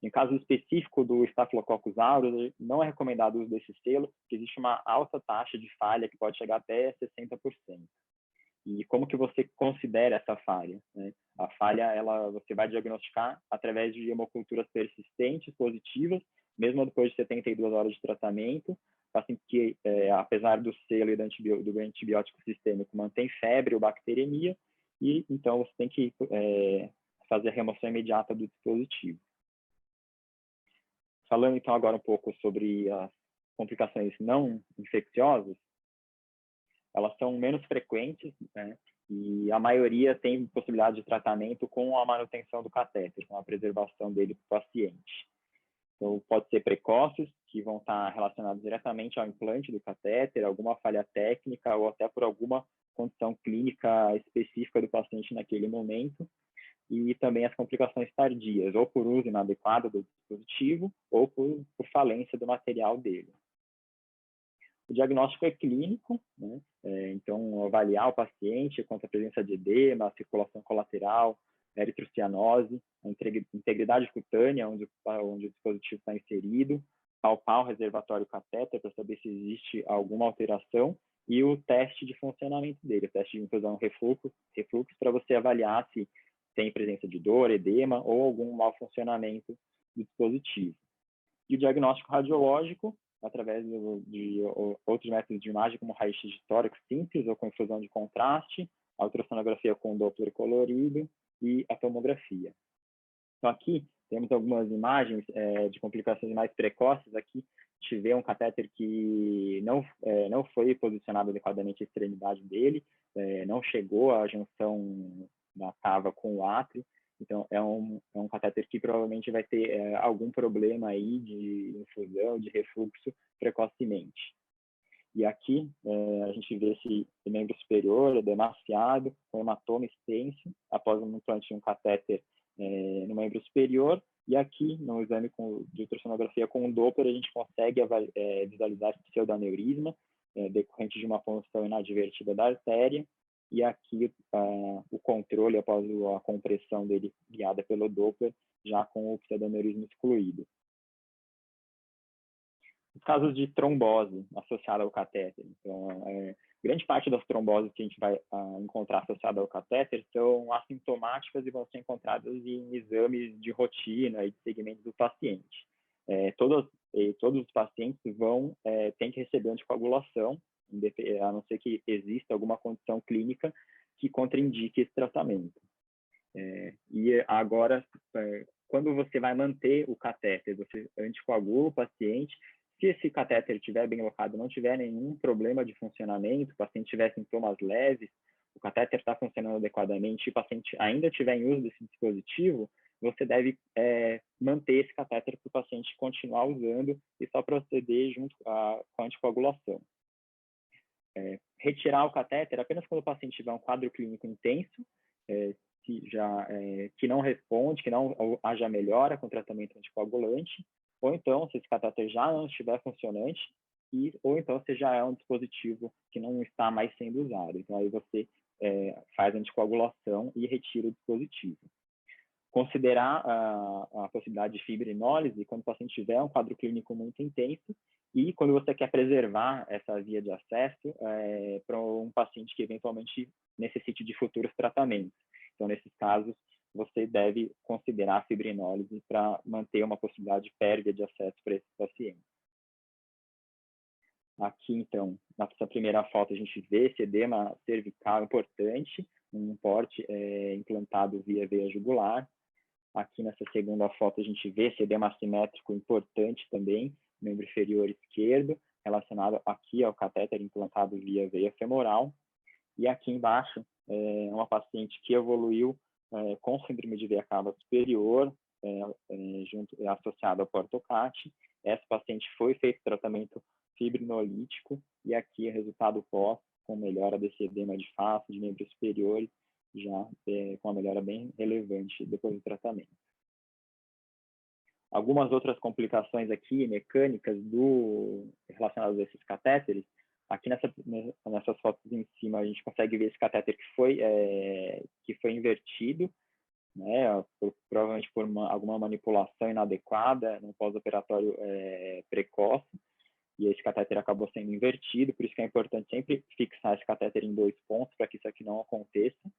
Em caso específico do Staphylococcus aureus, não é recomendado o uso desse selo, porque existe uma alta taxa de falha que pode chegar até 60%. E como que você considera essa falha? Né? A falha, você vai diagnosticar através de hemoculturas persistentes, positivas, mesmo depois de 72 horas de tratamento, assim que, apesar do selo e do antibiótico sistêmico, mantém febre ou bacteremia, e então você tem que fazer a remoção imediata do dispositivo. Falando então agora um pouco sobre as complicações não infecciosas, elas são menos frequentes, né? E a maioria tem possibilidade de tratamento com a manutenção do catéter, com a preservação dele para o paciente. Então, pode ser precoces, que vão estar relacionados diretamente ao implante do catéter, alguma falha técnica ou até por alguma condição clínica específica do paciente naquele momento. E também as complicações tardias, ou por uso inadequado do dispositivo, ou por falência do material dele. O diagnóstico é clínico, né? Então, avaliar o paciente quanto à presença de edema, circulação colateral, eritrocianose, a integridade cutânea, onde o dispositivo está inserido, palpar o reservatório catéter para saber se existe alguma alteração, e o teste de funcionamento dele, o teste de infusão refluxo para você avaliar se tem presença de dor, edema ou algum mau funcionamento do dispositivo. E o diagnóstico radiológico, através de outros métodos de imagem, como raio-x de tórax simples ou com infusão de contraste, a ultrassonografia com Doppler colorido e a tomografia. Então, aqui temos algumas imagens de complicações mais precoces. Aqui a gente vê um catéter que não foi posicionado adequadamente a extremidade dele, não chegou à junção da cava com o átrio. Então, é um catéter que provavelmente vai ter algum problema aí de infusão, de refluxo precocemente. E aqui a gente vê esse membro superior demasiado, com hematoma extenso, após um implante de um catéter no membro superior. E aqui, no exame de ultrassonografia com o Doppler, a gente consegue visualizar esse pseudaneurisma decorrente de uma punção inadvertida da artéria. E aqui o controle após a compressão dele guiada pelo Doppler, já com o pseudaneurisma excluído. Os casos de trombose associada ao catéter. Então, grande parte das tromboses que a gente vai encontrar associadas ao catéter são assintomáticas e vão ser encontradas em exames de rotina e de segmentos do paciente. Todos os pacientes têm que receber anticoagulação, a não ser que exista alguma condição clínica que contraindique esse tratamento. E agora, quando você vai manter o catéter, você anticoagula o paciente. Se esse catéter estiver bem alocado, não tiver nenhum problema de funcionamento, o paciente tiver sintomas leves, o catéter está funcionando adequadamente, e o paciente ainda estiver em uso desse dispositivo, você deve manter esse catéter para o paciente continuar usando e só proceder junto com a anticoagulação. Retirar o catéter apenas quando o paciente tiver um quadro clínico intenso, que não responde, que não haja melhora com tratamento anticoagulante, ou então, se esse catéter já não estiver funcionante, ou então se já é um dispositivo que não está mais sendo usado. Então, aí você faz a anticoagulação e retira o dispositivo. Considerar a possibilidade de fibrinólise quando o paciente tiver um quadro clínico muito intenso e quando você quer preservar essa via de acesso para um paciente que eventualmente necessite de futuros tratamentos. Então, nesses casos, você deve considerar a fibrinólise para manter uma possibilidade pérvia de acesso para esse paciente. Aqui, então, nessa primeira foto, a gente vê esse edema cervical importante, um porte implantado via veia jugular. Aqui, nessa segunda foto, a gente vê esse edema assimétrico importante também, membro inferior esquerdo, relacionado aqui ao catéter implantado via veia femoral. E aqui embaixo, uma paciente que evoluiu com síndrome de veia cava superior, associada ao portocate. Essa paciente foi feito tratamento fibrinolítico e aqui o resultado pós, com melhora desse edema de face, de membros superiores, já com uma melhora bem relevante depois do tratamento. Algumas outras complicações aqui, mecânicas, relacionadas a esses catéteres. Aqui nessas fotos em cima, a gente consegue ver esse catéter que foi invertido, né, provavelmente por alguma manipulação inadequada no pós-operatório precoce, e esse catéter acabou sendo invertido, por isso que é importante sempre fixar esse catéter em 2 pontos, para que isso aqui não aconteça.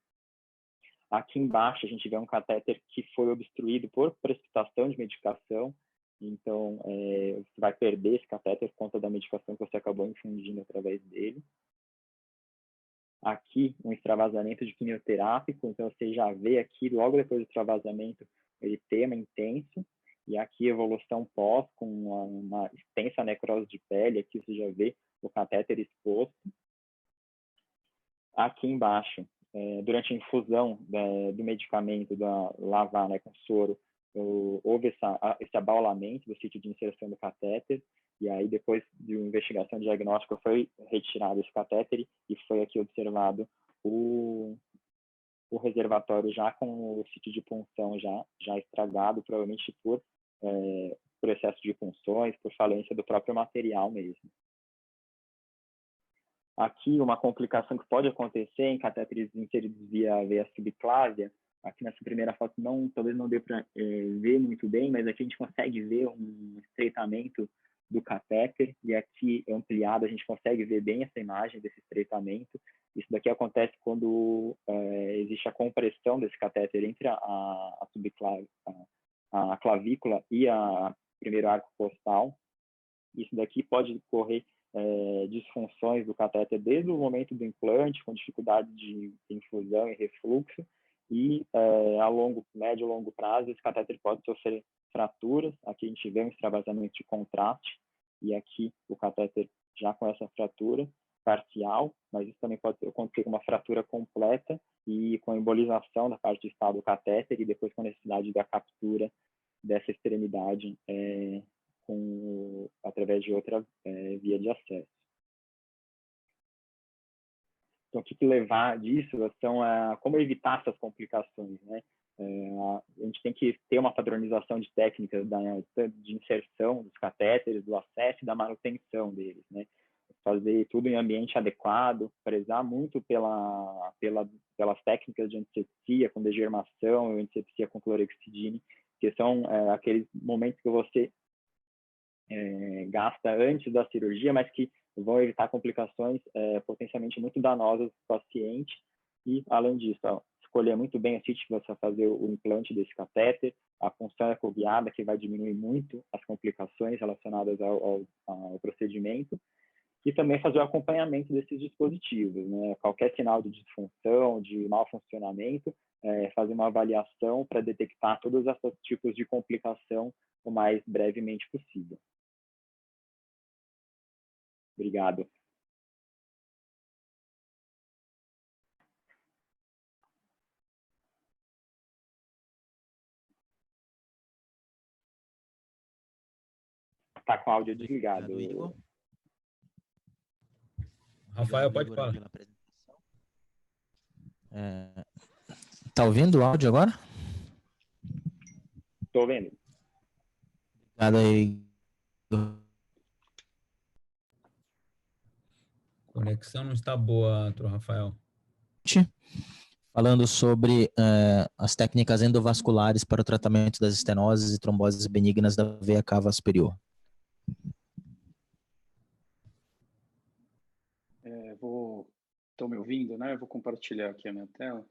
Aqui embaixo, a gente vê um catéter que foi obstruído por precipitação de medicação. Então, você vai perder esse catéter por conta da medicação que você acabou infundindo através dele. Aqui, um extravasamento de quimioterápico. Então, você já vê aqui, logo depois do extravasamento, eritema intenso. E aqui, evolução pós, com uma extensa necrose de pele. Aqui você já vê o catéter exposto. Aqui embaixo, durante a infusão do medicamento, da lavar, né, com soro, houve esse abaulamento do sítio de inserção do catéter, e aí depois de uma investigação diagnóstica foi retirado esse catéter e foi aqui observado o reservatório já com o sítio de punção já estragado, provavelmente por processo de punções, por falência do próprio material mesmo. Aqui, uma complicação que pode acontecer em catéteres inseridos via veia subclávia. Aqui nessa primeira foto, talvez não dê para ver muito bem, mas aqui a gente consegue ver um estreitamento do catéter, e aqui ampliado a gente consegue ver bem essa imagem desse estreitamento. Isso daqui acontece quando existe a compressão desse catéter entre a a clavícula e a primeiro arco costal. Isso daqui pode ocorrer disfunções do catéter desde o momento do implante, com dificuldade de infusão e refluxo, e a médio e longo prazo, esse catéter pode sofrer fraturas. Aqui a gente vê um extravasamento de contraste, e aqui o catéter já com essa fratura parcial, mas isso também pode acontecer com uma fratura completa e com embolização da parte distal do catéter e depois com a necessidade da captura dessa extremidade através de outra via de acesso. Então, o que levar disso são como evitar essas complicações, né? A gente tem que ter uma padronização de técnicas de inserção dos catéteres, do acesso e da manutenção deles, né? Fazer tudo em ambiente adequado, prezar muito pelas técnicas de antisepsia com degermação, antisepsia com clorexidine, que são aqueles momentos que você gasta antes da cirurgia, mas que vão evitar complicações potencialmente muito danosas para o paciente. E, além disso, escolher muito bem o sítio que você vai fazer o implante desse catéter, a função ecoguiada, que vai diminuir muito as complicações relacionadas ao procedimento, e também fazer o acompanhamento desses dispositivos, né? Qualquer sinal de disfunção, de mau funcionamento, fazer uma avaliação para detectar todos esses tipos de complicação o mais brevemente possível. Obrigado. Está com o áudio desligado. Rafael, pode falar. Tá ouvindo o áudio agora? Estou ouvindo. Obrigado aí. A conexão não está boa, doutor Rafael. Falando sobre as técnicas endovasculares para o tratamento das estenoses e tromboses benignas da veia cava superior. Estão me ouvindo, né? Eu vou compartilhar aqui a minha tela.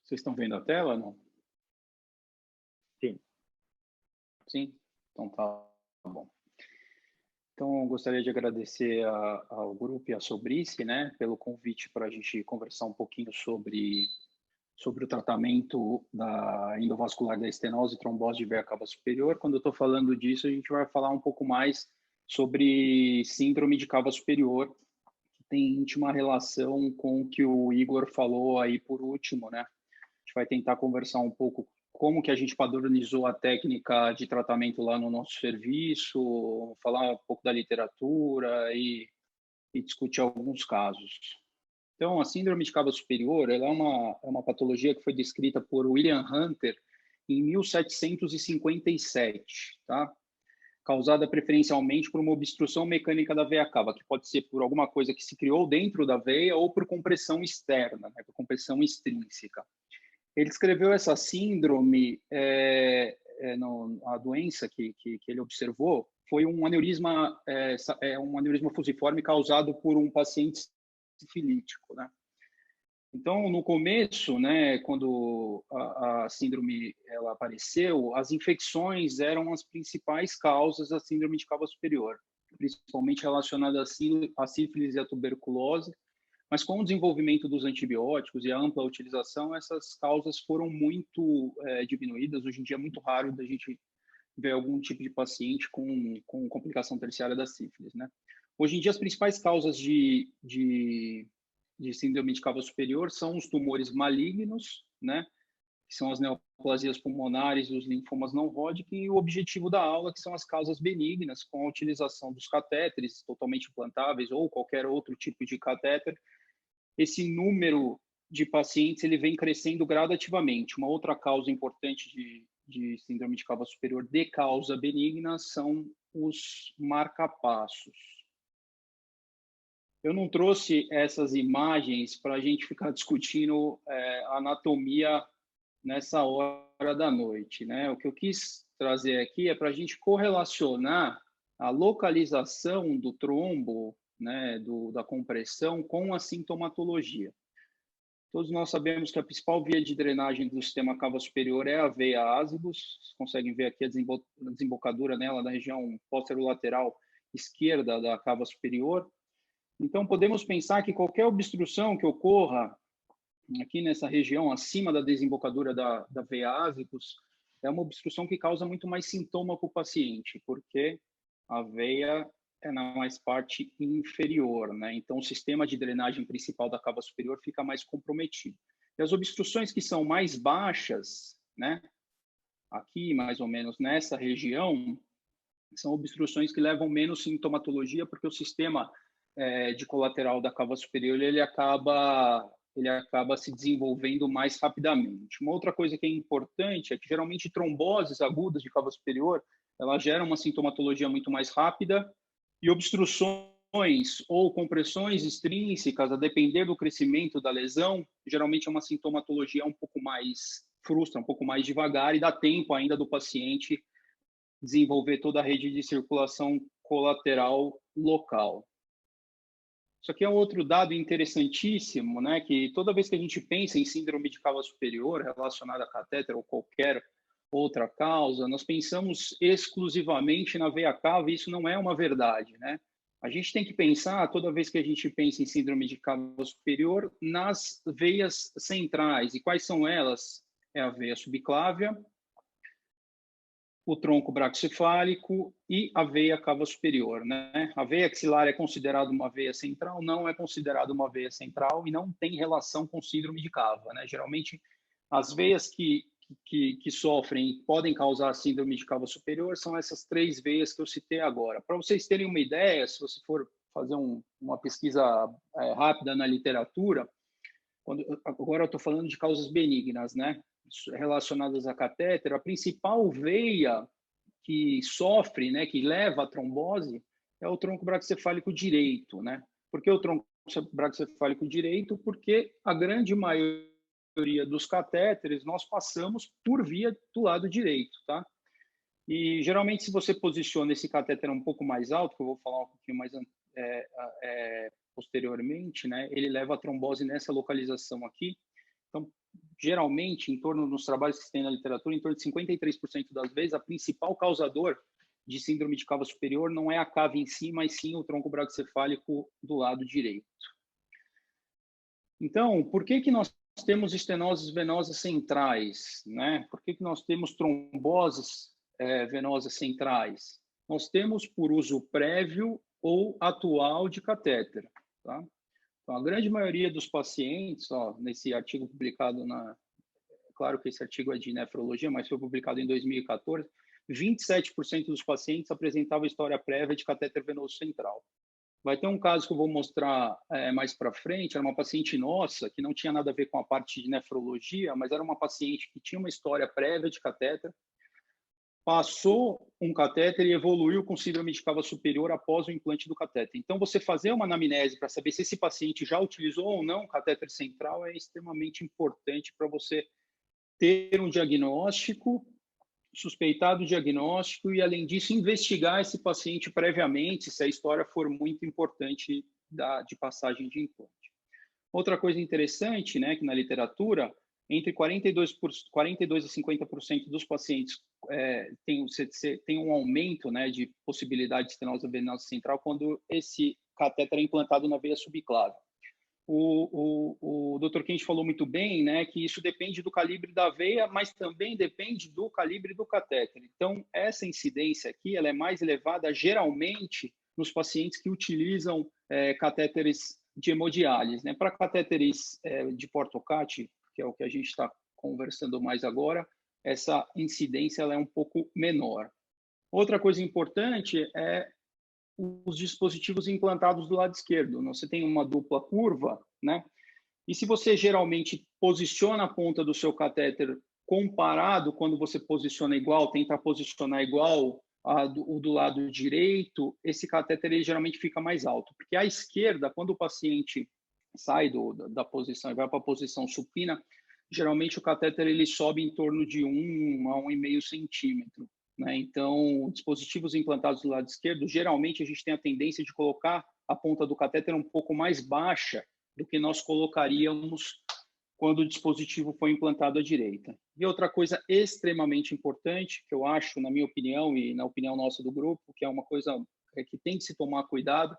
Vocês estão vendo a tela, não? Sim. Sim? Então tá bom. Então, eu gostaria de agradecer ao grupo e à Sobrice, né, pelo convite para a gente conversar um pouquinho sobre o tratamento da endovascular da estenose e trombose de veia cava superior. Quando eu estou falando disso, a gente vai falar um pouco mais sobre síndrome de cava superior, que tem íntima relação com o que o Igor falou aí por último, né? A gente vai tentar conversar um pouco como que a gente padronizou a técnica de tratamento lá no nosso serviço, falar um pouco da literatura e discutir alguns casos. Então, a síndrome de cava superior ela é uma patologia que foi descrita por William Hunter em 1757, tá? Causada preferencialmente por uma obstrução mecânica da veia cava, que pode ser por alguma coisa que se criou dentro da veia ou por compressão externa, né? Por compressão extrínseca. Ele escreveu essa síndrome, a doença que ele observou foi um aneurisma fusiforme causado por um paciente sifilítico, né? Então, no começo, né, quando a síndrome ela apareceu, as infecções eram as principais causas da síndrome de cava superior, principalmente relacionadas à sífilis e à tuberculose, mas com o desenvolvimento dos antibióticos e a ampla utilização, essas causas foram muito diminuídas. Hoje em dia é muito raro da gente ver algum tipo de paciente com complicação terciária da sífilis, né? Hoje em dia, as principais causas de síndrome de cava superior são os tumores malignos, né? Que são as neoplasias pulmonares e os linfomas não Hodgkin, e o objetivo da aula, que são as causas benignas, com a utilização dos catéteres totalmente implantáveis ou qualquer outro tipo de catéter. Esse número de pacientes ele vem crescendo gradativamente. Uma outra causa importante de síndrome de cava superior de causa benigna são os marcapassos. Eu não trouxe essas imagens para a gente ficar discutindo anatomia nessa hora da noite, né? O que eu quis trazer aqui é para a gente correlacionar a localização do trombo, né, da compressão com a sintomatologia. Todos nós sabemos que a principal via de drenagem do sistema cava superior é a veia azibus. Vocês conseguem ver aqui a desembocadura nela na região posterolateral esquerda da cava superior. Então, podemos pensar que qualquer obstrução que ocorra aqui nessa região, acima da desembocadura da veia azibus, é uma obstrução que causa muito mais sintoma para o paciente, porque a veia é na mais parte inferior, né? Então, o sistema de drenagem principal da cava superior fica mais comprometido. E as obstruções que são mais baixas, né? Aqui, mais ou menos nessa região, são obstruções que levam menos sintomatologia, porque o sistema de colateral da cava superior, ele acaba se desenvolvendo mais rapidamente. Uma outra coisa que é importante é que, geralmente, tromboses agudas de cava superior, ela gera uma sintomatologia muito mais rápida, e obstruções ou compressões extrínsecas, a depender do crescimento da lesão, geralmente é uma sintomatologia um pouco mais frustra, um pouco mais devagar, e dá tempo ainda do paciente desenvolver toda a rede de circulação colateral local. Isso aqui é um outro dado interessantíssimo, né? Que toda vez que a gente pensa em síndrome de cava superior relacionada a catéter ou qualquer outra causa, nós pensamos exclusivamente na veia cava, e isso não é uma verdade, né? A gente tem que pensar, toda vez que a gente pensa em síndrome de cava superior, nas veias centrais. E quais são elas? É a veia subclávia, o tronco braquicefálico e a veia cava superior, né? A veia axilar é considerada uma veia central? Não é considerada uma veia central e não tem relação com síndrome de cava, né? Geralmente, as veias que sofrem e podem causar síndrome de cava superior são essas 3 veias que eu citei agora. Para vocês terem uma ideia, se você for fazer uma pesquisa rápida na literatura, agora eu estou falando de causas benignas, né, relacionadas a catéter, a principal veia que sofre, né, que leva a trombose, é o tronco braquicefálico direito, né? Por que o tronco braquicefálico direito? Porque a grande maioria dos catéteres nós passamos por via do lado direito, tá? E geralmente, se você posiciona esse catéter um pouco mais alto, que eu vou falar um pouquinho mais posteriormente, né, ele leva a trombose nessa localização aqui. Então, geralmente, em torno dos trabalhos que se tem na literatura, em torno de 53% das vezes, a principal causador de síndrome de cava superior não é a cava em si, mas sim o tronco braquicefálico do lado direito. Então, por que nós temos estenoses venosas centrais, né? Por que nós temos tromboses venosas centrais? Nós temos por uso prévio ou atual de catéter, tá? Então, a grande maioria dos pacientes, ó, nesse artigo publicado claro que esse artigo é de nefrologia, mas foi publicado em 2014, 27% dos pacientes apresentavam história prévia de catéter venoso central. Vai ter um caso que eu vou mostrar mais para frente, era uma paciente nossa, que não tinha nada a ver com a parte de nefrologia, mas era uma paciente que tinha uma história prévia de catéter, passou um catéter e evoluiu com síndrome de cava superior após o implante do catéter. Então, você fazer uma anamnese para saber se esse paciente já utilizou ou não catéter central é extremamente importante para você ter um diagnóstico, suspeitar do diagnóstico e, além disso, investigar esse paciente previamente, se a história for muito importante de passagem de implante. Outra coisa interessante, né, que na literatura, entre 42% e 50% dos pacientes tem um aumento, né, de possibilidade de estenose venosa central quando esse catéter é implantado na veia subclave. O Dr. Kent falou muito bem, né, que isso depende do calibre da veia, mas também depende do calibre do catéter. Então, essa incidência aqui ela é mais elevada geralmente nos pacientes que utilizam catéteres de hemodiálise, né? Para catéteres de Portocati, que é o que a gente está conversando mais agora, essa incidência ela é um pouco menor. Outra coisa importante é os dispositivos implantados do lado esquerdo. Você tem uma dupla curva, né? E se você geralmente posiciona a ponta do seu catéter comparado quando você posiciona igual, tenta posicionar igual o do lado direito, esse catéter ele geralmente fica mais alto. Porque à esquerda, quando o paciente sai da posição e vai para a posição supina, geralmente o catéter ele sobe em torno de 1 a 1,5 centímetro. Né? Então, dispositivos implantados do lado esquerdo, geralmente a gente tem a tendência de colocar a ponta do catéter um pouco mais baixa do que nós colocaríamos quando o dispositivo foi implantado à direita. E outra coisa extremamente importante, que eu acho, na minha opinião e na opinião nossa do grupo, que é uma coisa que tem que se tomar cuidado,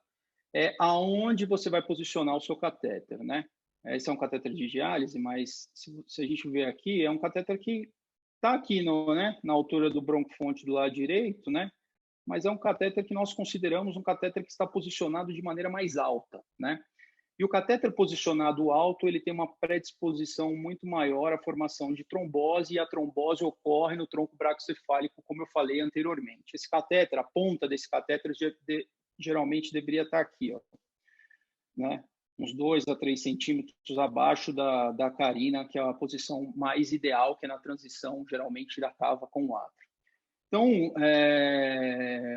é aonde você vai posicionar o seu catéter, né? Esse é um catéter de diálise, mas se a gente ver aqui, é um catéter que está aqui na altura do broncofonte do lado direito, né? Mas é um catéter que nós consideramos um catéter que está posicionado de maneira mais alta, né? E o catéter posicionado alto, ele tem uma predisposição muito maior à formação de trombose, e a trombose ocorre no tronco braquicefálico, como eu falei anteriormente. Esse catéter, a ponta desse catéter, geralmente deveria estar aqui, ó, né? Uns 2 a 3 centímetros abaixo da carina, que é a posição mais ideal, que é na transição, geralmente, da cava com o átrio. Então,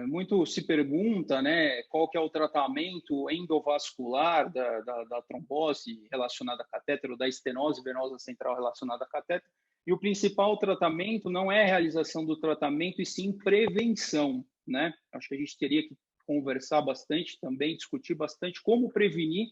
muito se pergunta, né, qual que é o tratamento endovascular da trombose relacionada a catéter, ou da estenose venosa central relacionada a catéter, e o principal tratamento não é a realização do tratamento, e sim prevenção, né? Acho que a gente teria que conversar bastante também, discutir bastante como prevenir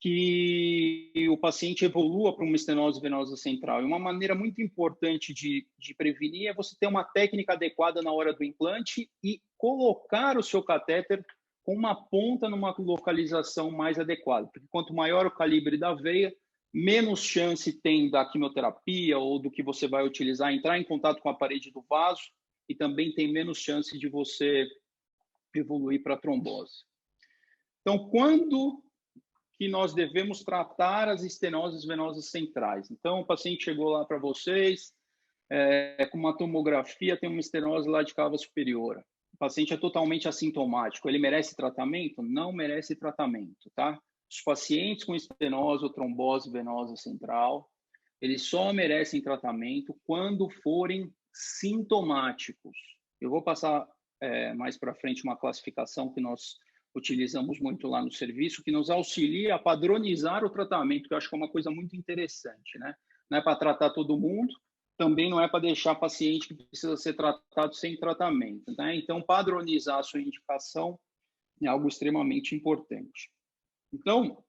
que o paciente evolua para uma estenose venosa central. E uma maneira muito importante de prevenir é você ter uma técnica adequada na hora do implante e colocar o seu catéter com uma ponta numa localização mais adequada. Porque quanto maior o calibre da veia, menos chance tem da quimioterapia ou do que você vai utilizar entrar em contato com a parede do vaso, e também tem menos chance de você evoluir para trombose. Então, quando que nós devemos tratar as estenoses venosas centrais? Então, o paciente chegou lá para vocês, com uma tomografia, tem uma estenose lá de cava superior. O paciente é totalmente assintomático. Ele merece tratamento? Não merece tratamento, tá? Os pacientes com estenose ou trombose venosa central, eles só merecem tratamento quando forem sintomáticos. Eu vou passar mais para frente uma classificação que nós utilizamos muito lá no serviço, que nos auxilia a padronizar o tratamento, que eu acho que é uma coisa muito interessante, né? Não é para tratar todo mundo, também não é para deixar paciente que precisa ser tratado sem tratamento, né? Então, padronizar a sua indicação é algo extremamente importante. Então,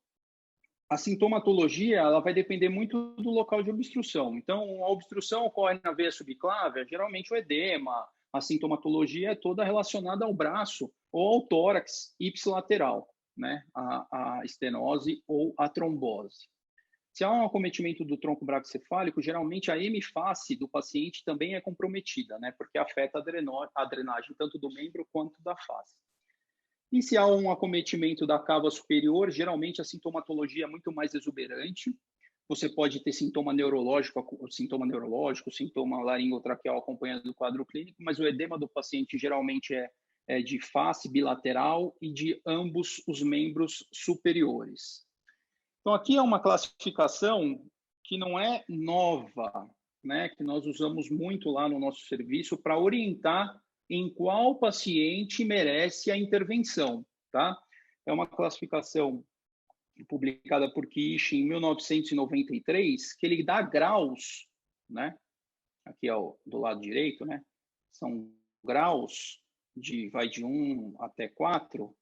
a sintomatologia, ela vai depender muito do local de obstrução. Então, a obstrução ocorre na veia subclávia, geralmente o edema, a sintomatologia é toda relacionada ao braço ou ao tórax ipsilateral, né? A estenose ou a trombose. Se há um acometimento do tronco braquicefálico, geralmente a hemiface do paciente também é comprometida, né? Porque afeta a drenagem tanto do membro quanto da face. E se há um acometimento da cava superior, geralmente a sintomatologia é muito mais exuberante. Você pode ter sintoma neurológico, sintoma laringotraqueal acompanhado do quadro clínico, mas o edema do paciente geralmente é de face bilateral e de ambos os membros superiores. Então, aqui é uma classificação que não é nova, né? Que nós usamos muito lá no nosso serviço para orientar em qual paciente merece a intervenção, tá? É uma classificação publicada por Kish em 1993, que ele dá graus, né? Aqui do lado direito, né? São graus vai de 1 até 4,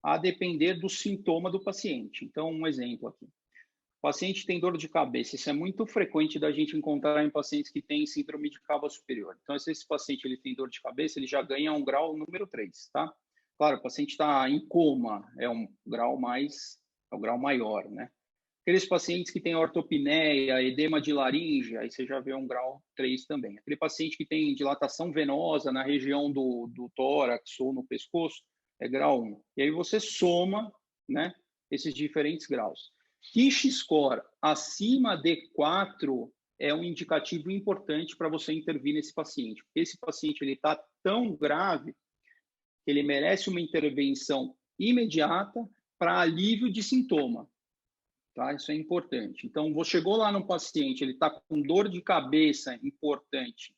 a depender do sintoma do paciente. Então, um exemplo aqui. O paciente tem dor de cabeça. Isso é muito frequente da gente encontrar em pacientes que têm síndrome de cava superior. Então, se esse paciente ele tem dor de cabeça, ele já ganha um grau número 3, tá? Claro, o paciente está em coma, é um grau maior, né? Aqueles pacientes que têm ortopneia, edema de laringe, aí você já vê um grau 3 também. Aquele paciente que tem dilatação venosa na região do tórax ou no pescoço, é grau 1. E aí você soma, né, esses diferentes graus. Kish score acima de 4 é um indicativo importante para você intervir nesse paciente. Porque esse paciente está tão grave que ele merece uma intervenção imediata para alívio de sintoma. Tá? Isso é importante. Então, chegou lá no paciente, ele está com dor de cabeça importante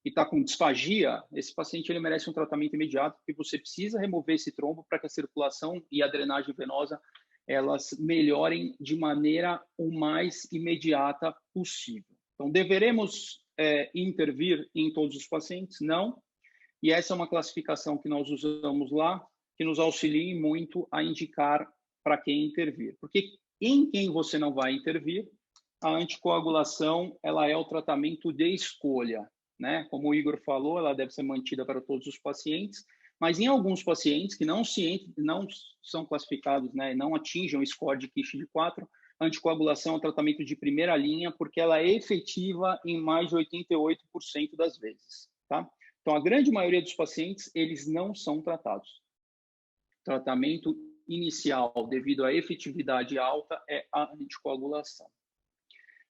e está com disfagia, esse paciente ele merece um tratamento imediato, porque você precisa remover esse trombo para que a circulação e a drenagem venosa elas melhorem de maneira o mais imediata possível. Então, deveremos intervir em todos os pacientes? Não. E essa é uma classificação que nós usamos lá, que nos auxiliem muito a indicar para quem intervir. Porque em quem você não vai intervir, a anticoagulação ela é o tratamento de escolha, né? Como o Igor falou, ela deve ser mantida para todos os pacientes, mas em alguns pacientes que não são classificados, né, não atingem o score de Kish de 4, a anticoagulação é um tratamento de primeira linha, porque ela é efetiva em mais de 88% das vezes, tá? Então, a grande maioria dos pacientes, eles não são tratados. Tratamento inicial, devido à efetividade alta, é a anticoagulação.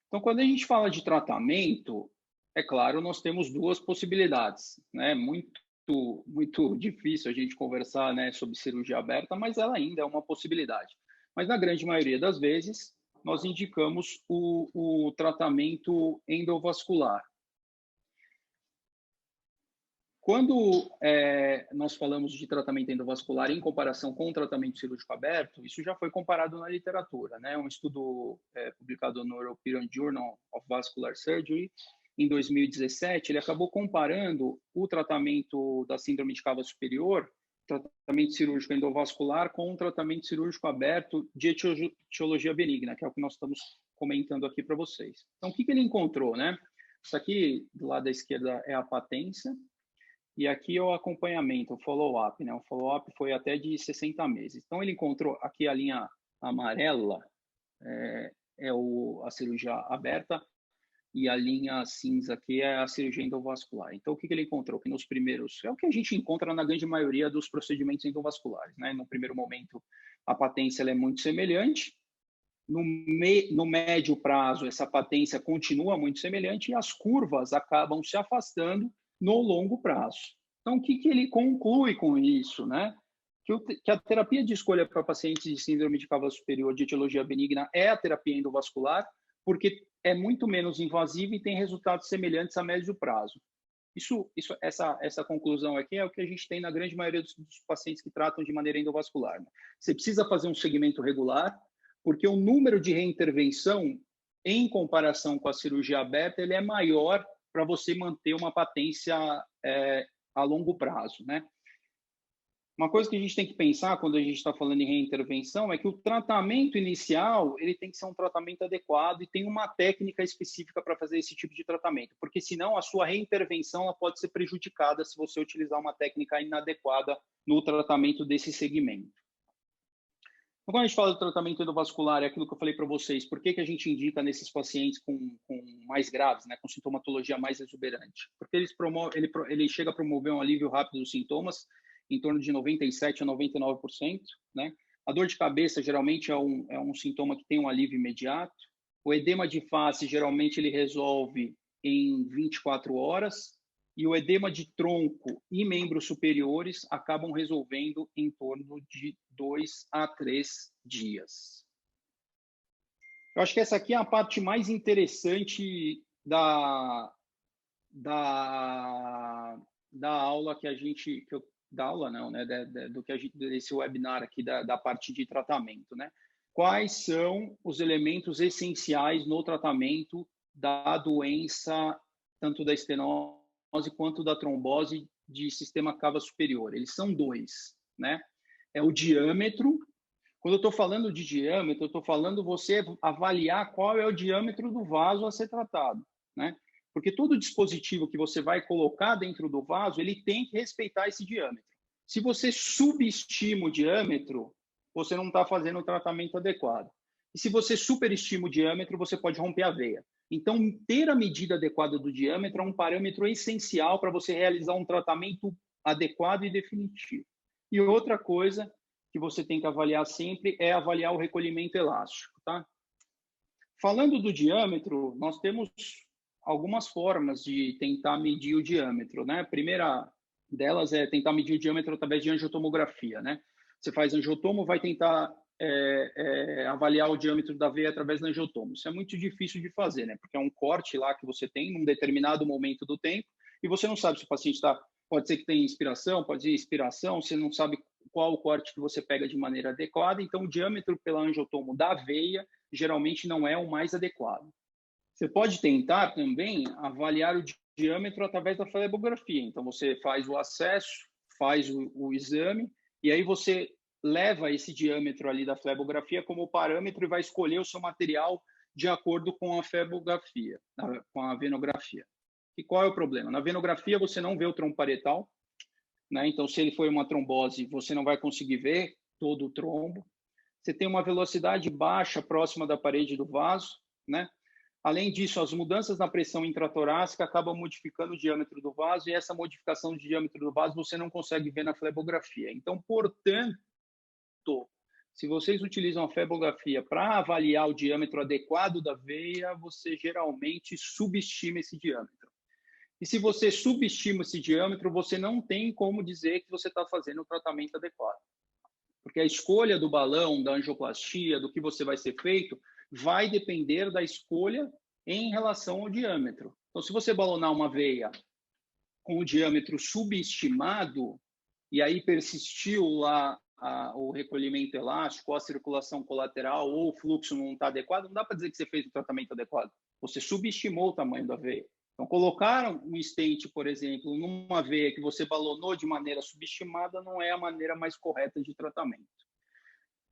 Então, quando a gente fala de tratamento, é claro, nós temos duas possibilidades, né? Muito difícil a gente conversar, né, sobre cirurgia aberta, mas ela ainda é uma possibilidade. Mas, na grande maioria das vezes, nós indicamos o tratamento endovascular. Quando nós falamos de tratamento endovascular em comparação com o tratamento cirúrgico aberto, isso já foi comparado na literatura, né? Um estudo publicado no European Journal of Vascular Surgery, em 2017, ele acabou comparando o tratamento da síndrome de cava superior, tratamento cirúrgico endovascular, com o tratamento cirúrgico aberto de etiologia benigna, que é o que nós estamos comentando aqui para vocês. Então, o que ele encontrou, né? Isso aqui, do lado da esquerda, é a patência, e aqui é o acompanhamento, o follow-up, né? O follow-up foi até de 60 meses. Então, ele encontrou aqui a linha amarela, a cirurgia aberta, e a linha cinza aqui é a cirurgia endovascular. Então, o que ele encontrou? Que nos primeiros... É o que a gente encontra na grande maioria dos procedimentos endovasculares, né? No primeiro momento, a patência ela é muito semelhante. No médio prazo, essa patência continua muito semelhante e as curvas acabam se afastando no longo prazo. Então, o que ele conclui com isso, né? Que a terapia de escolha para pacientes de síndrome de cava superior de etiologia benigna é a terapia endovascular, porque é muito menos invasiva e tem resultados semelhantes a médio prazo. Essa conclusão aqui é o que a gente tem na grande maioria dos pacientes que tratam de maneira endovascular, né? Você precisa fazer um segmento regular, porque o número de reintervenção, em comparação com a cirurgia aberta, ele é maior para você manter uma patência a longo prazo, né? Uma coisa que a gente tem que pensar quando a gente está falando em reintervenção é que o tratamento inicial ele tem que ser um tratamento adequado e tem uma técnica específica para fazer esse tipo de tratamento, porque senão a sua reintervenção ela pode ser prejudicada se você utilizar uma técnica inadequada no tratamento desse segmento. Então, quando a gente fala do tratamento endovascular, é aquilo que eu falei para vocês, por que a gente indica nesses pacientes com mais graves, né, com sintomatologia mais exuberante? Porque ele chega a promover um alívio rápido dos sintomas, em torno de 97% a 99%, né? A dor de cabeça, geralmente, é um sintoma que tem um alívio imediato. O edema de face, geralmente, ele resolve em 24 horas. E o edema de tronco e membros superiores acabam resolvendo em torno de 2 a 3 dias. Eu acho que essa aqui é a parte mais interessante da aula que a gente... da aula não, né? Desse webinar aqui da parte de tratamento, né? Quais são os elementos essenciais no tratamento da doença, tanto da estenose quanto da trombose de sistema cava superior? Eles são dois, né? É o diâmetro. Quando eu estou falando de diâmetro, eu estou falando você avaliar qual é o diâmetro do vaso a ser tratado, né? Porque todo dispositivo que você vai colocar dentro do vaso, ele tem que respeitar esse diâmetro. Se você subestima o diâmetro, você não está fazendo o tratamento adequado. E se você superestima o diâmetro, você pode romper a veia. Então, ter a medida adequada do diâmetro é um parâmetro essencial para você realizar um tratamento adequado e definitivo. E outra coisa que você tem que avaliar sempre é avaliar o recolhimento elástico, tá? Falando do diâmetro, nós temos algumas formas de tentar medir o diâmetro, né? A primeira delas é tentar medir o diâmetro através de angiotomografia, né? Você faz angiotomo, vai tentar avaliar o diâmetro da veia através do angiotomo. Isso é muito difícil de fazer, né? Porque é um corte lá que você tem num determinado momento do tempo e você não sabe se o paciente está... Pode ser que tenha inspiração, pode ser expiração, você não sabe qual o corte que você pega de maneira adequada, então o diâmetro pela angiotomo da veia geralmente não é o mais adequado. Você pode tentar também avaliar o diâmetro através da flebografia. Então, você faz o acesso, faz o exame E aí você leva esse diâmetro ali da flebografia como parâmetro e vai escolher o seu material de acordo com a flebografia, com a venografia. E qual é o problema? Na venografia você não vê o trombo parietal, né? Então, se ele foi uma trombose, você não vai conseguir ver todo o trombo. Você tem uma velocidade baixa próxima da parede do vaso, né? Além disso, as mudanças na pressão intratorácica acabam modificando o diâmetro do vaso, e essa modificação de diâmetro do vaso você não consegue ver na flebografia. Então, portanto, se vocês utilizam a flebografia para avaliar o diâmetro adequado da veia, você geralmente subestima esse diâmetro. E se você subestima esse diâmetro, você não tem como dizer que você está fazendo o tratamento adequado. Porque a escolha do balão, da angioplastia, do que você vai ser feito, vai depender da escolha em relação ao diâmetro. Então, se você balonar uma veia com o diâmetro subestimado, e aí persistiu lá o recolhimento elástico, a circulação colateral, ou o fluxo não está adequado, não dá para dizer que você fez o tratamento adequado. Você subestimou o tamanho da veia. Então, colocaram um stent, por exemplo, numa veia que você balonou de maneira subestimada, não é a maneira mais correta de tratamento.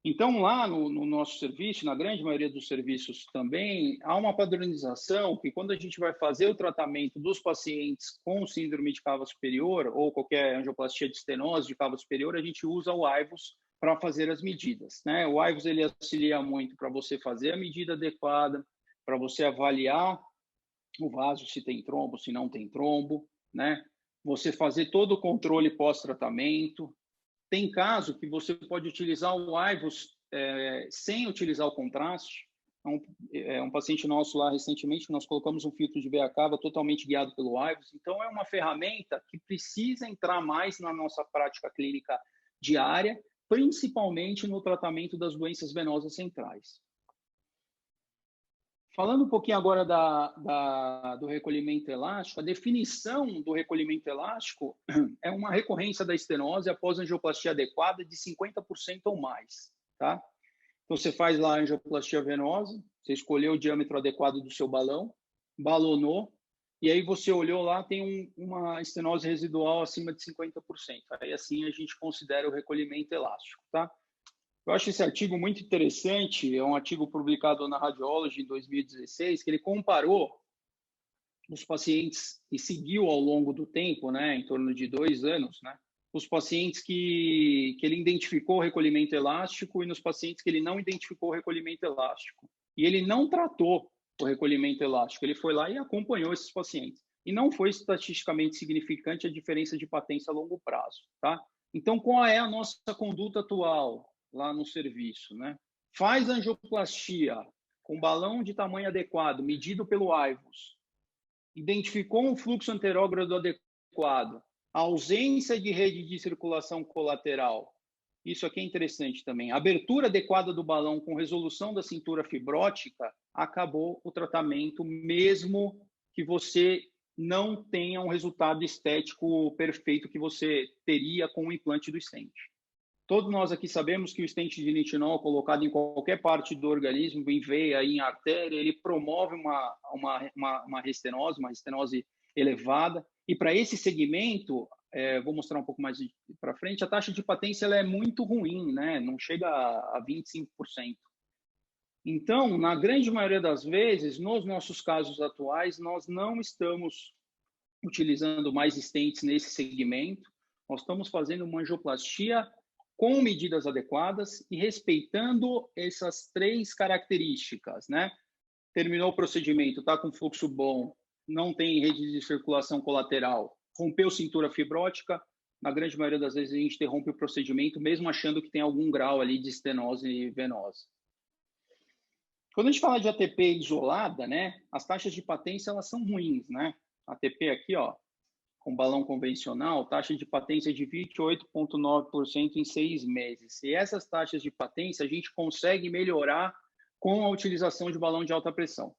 Então, lá no nosso serviço, na grande maioria dos serviços também, há uma padronização que quando a gente vai fazer o tratamento dos pacientes com síndrome de cava superior ou qualquer angioplastia de estenose de cava superior, a gente usa o IVUS para fazer as medidas, né? O IVUS ele auxilia muito para você fazer a medida adequada, para você avaliar o vaso, se tem trombo, se não tem trombo, né? Você fazer todo o controle pós-tratamento. Tem caso que você pode utilizar o IVUS sem utilizar o contraste. Um paciente nosso lá recentemente, nós colocamos um filtro de veia cava totalmente guiado pelo IVUS. Então, é uma ferramenta que precisa entrar mais na nossa prática clínica diária, principalmente no tratamento das doenças venosas centrais. Falando um pouquinho agora do recolhimento elástico, a definição do recolhimento elástico é uma recorrência da estenose após angioplastia adequada de 50% ou mais, tá? Então, você faz lá a angioplastia venosa, você escolheu o diâmetro adequado do seu balão, balonou, e aí você olhou lá, tem uma estenose residual acima de 50%. Aí, assim, a gente considera o recolhimento elástico, tá? Eu acho esse artigo muito interessante, é um artigo publicado na Radiology em 2016, que ele comparou os pacientes e seguiu ao longo do tempo, né, em torno de 2 anos, né, os pacientes que ele identificou o recolhimento elástico e nos pacientes que ele não identificou o recolhimento elástico. E ele não tratou o recolhimento elástico, ele foi lá e acompanhou esses pacientes. E não foi estatisticamente significante a diferença de patência a longo prazo, tá? Então, qual é a nossa conduta atual lá no serviço, né? Faz angioplastia com balão de tamanho adequado, medido pelo IVUS, identificou um fluxo anterógrado adequado, ausência de rede de circulação colateral. Isso aqui é interessante também. Abertura adequada do balão com resolução da cintura fibrótica, acabou o tratamento, mesmo que você não tenha um resultado estético perfeito que você teria com o implante do stent. Todos nós aqui sabemos que o stent de nitinol colocado em qualquer parte do organismo, em veia, em artéria, ele promove uma restenose, uma restenose elevada. E para esse segmento, vou mostrar um pouco mais para frente, a taxa de patência ela é muito ruim, né? Não chega a 25%. Então, na grande maioria das vezes, nos nossos casos atuais, nós não estamos utilizando mais stents nesse segmento, nós estamos fazendo uma angioplastia com medidas adequadas e respeitando essas 3 características, né? Terminou o procedimento, está com fluxo bom, não tem rede de circulação colateral, rompeu cintura fibrótica, na grande maioria das vezes a gente interrompe o procedimento, mesmo achando que tem algum grau ali de estenose venosa. Quando a gente fala de ATP isolada, né, as taxas de patência elas são ruins, né? ATP aqui, ó, com balão convencional, taxa de patência de 28,9% em 6 meses. E essas taxas de patência a gente consegue melhorar com a utilização de balão de alta pressão.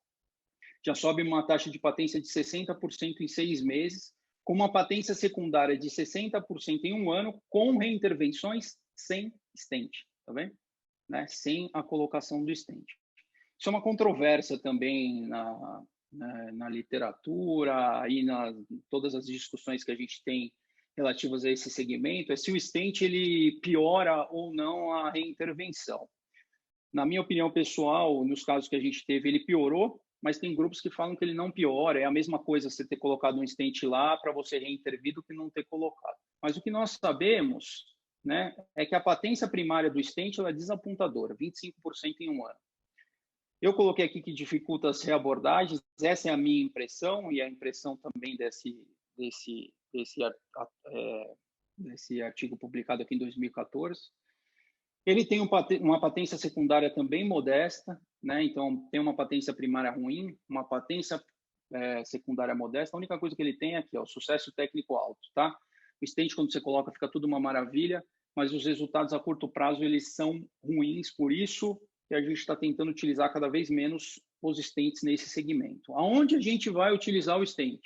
Já sobe uma taxa de patência de 60% em 6 meses, com uma patência secundária de 60% em 1 ano, com reintervenções sem stent, tá vendo? Né? Sem a colocação do stent. Isso é uma controvérsia também na literatura e todas as discussões que a gente tem relativas a esse segmento é se o stent ele piora ou não a reintervenção. Na minha opinião pessoal, nos casos que a gente teve, ele piorou, mas tem grupos que falam que ele não piora. É a mesma coisa você ter colocado um stent lá para você reintervir do que não ter colocado. Mas o que nós sabemos, né, é que a patência primária do stent ela é desapontadora, 25% em um ano. Eu coloquei aqui que dificulta as reabordagens, essa é a minha impressão e a impressão também desse artigo publicado aqui em 2014. Ele tem uma patência secundária também modesta, né? Então tem uma patência primária ruim, uma patência secundária modesta. A única coisa que ele tem é aqui, ó, sucesso técnico alto, tá? O stent, quando você coloca, fica tudo uma maravilha, mas os resultados a curto prazo eles são ruins, por isso que a gente está tentando utilizar cada vez menos os stents nesse segmento. Aonde a gente vai utilizar o stent?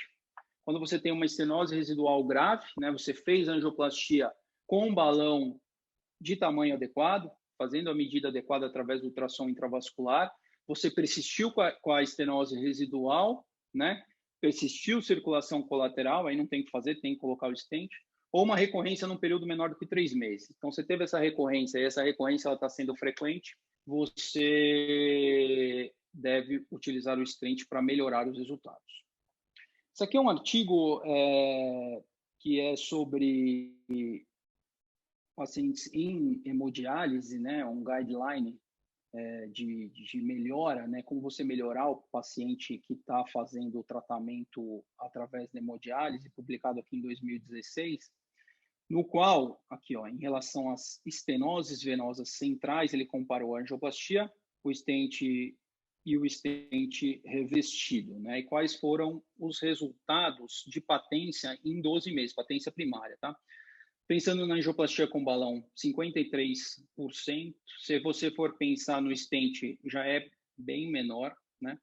Quando você tem uma estenose residual grave, né? Você fez angioplastia com um balão de tamanho adequado, fazendo a medida adequada através do ultrassom intravascular, você persistiu com a estenose residual, né? Persistiu circulação colateral, aí não tem o que fazer, tem que colocar o stent, ou uma recorrência num período menor do que 3 meses. Então, você teve essa recorrência, e essa recorrência está sendo frequente, você deve utilizar o stent para melhorar os resultados. Isso aqui é um artigo que é sobre pacientes em hemodiálise, né, um guideline de melhora, né, como você melhorar o paciente que está fazendo o tratamento através da hemodiálise, publicado aqui em 2016, no qual, aqui, ó, em relação às estenoses venosas centrais, ele comparou a angioplastia, o stent e o stent revestido, né, e quais foram os resultados de patência em 12 meses, patência primária, tá? Pensando na angioplastia com balão, 53%. Se você for pensar no stent, já é bem menor, né?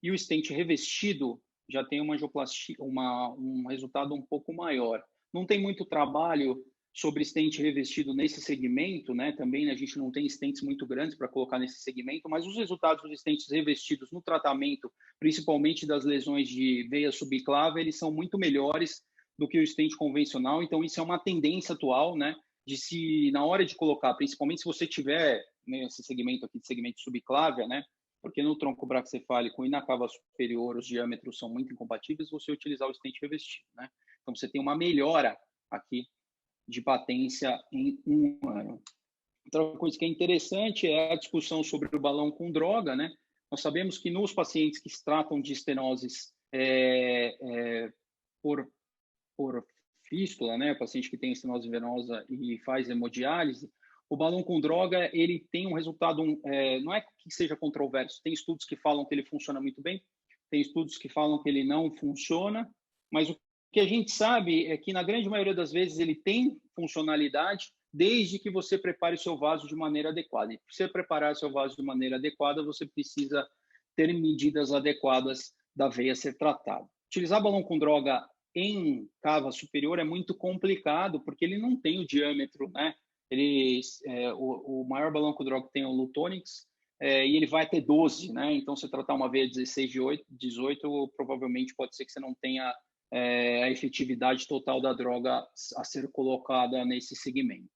E o stent revestido já tem uma angioplastia, um resultado um pouco maior. Não tem muito trabalho sobre stent revestido nesse segmento, né? Também a gente não tem stents muito grandes para colocar nesse segmento, mas os resultados dos stents revestidos no tratamento, principalmente das lesões de veia subclávia, eles são muito melhores do que o stent convencional. Então, isso é uma tendência atual, né? De se, na hora de colocar, principalmente se você tiver nesse segmento aqui, de segmento subclávia, né? Porque no tronco braquicefálico e na cava superior, os diâmetros são muito incompatíveis, você utilizar o stent revestido, né? Então, você tem uma melhora aqui de patência em um ano. Outra coisa que é interessante é a discussão sobre o balão com droga, né? Nós sabemos que nos pacientes que se tratam de estenoses por fístula, né, o paciente que tem estenose venosa e faz hemodiálise, o balão com droga, ele tem um resultado, não é que seja controverso, tem estudos que falam que ele funciona muito bem, tem estudos que falam que ele não funciona, mas o que a gente sabe é que, na grande maioria das vezes, ele tem funcionalidade, desde que você prepare o seu vaso de maneira adequada. E para você preparar o seu vaso de maneira adequada, você precisa ter medidas adequadas da veia ser tratada. Utilizar balão com droga em cava superior é muito complicado, porque ele não tem o diâmetro, né? O maior balão com droga tem o Lutonix, e ele vai ter 12, né? Então, se tratar uma veia 16 de 18, provavelmente pode ser que você não tenha a efetividade total da droga a ser colocada nesse segmento.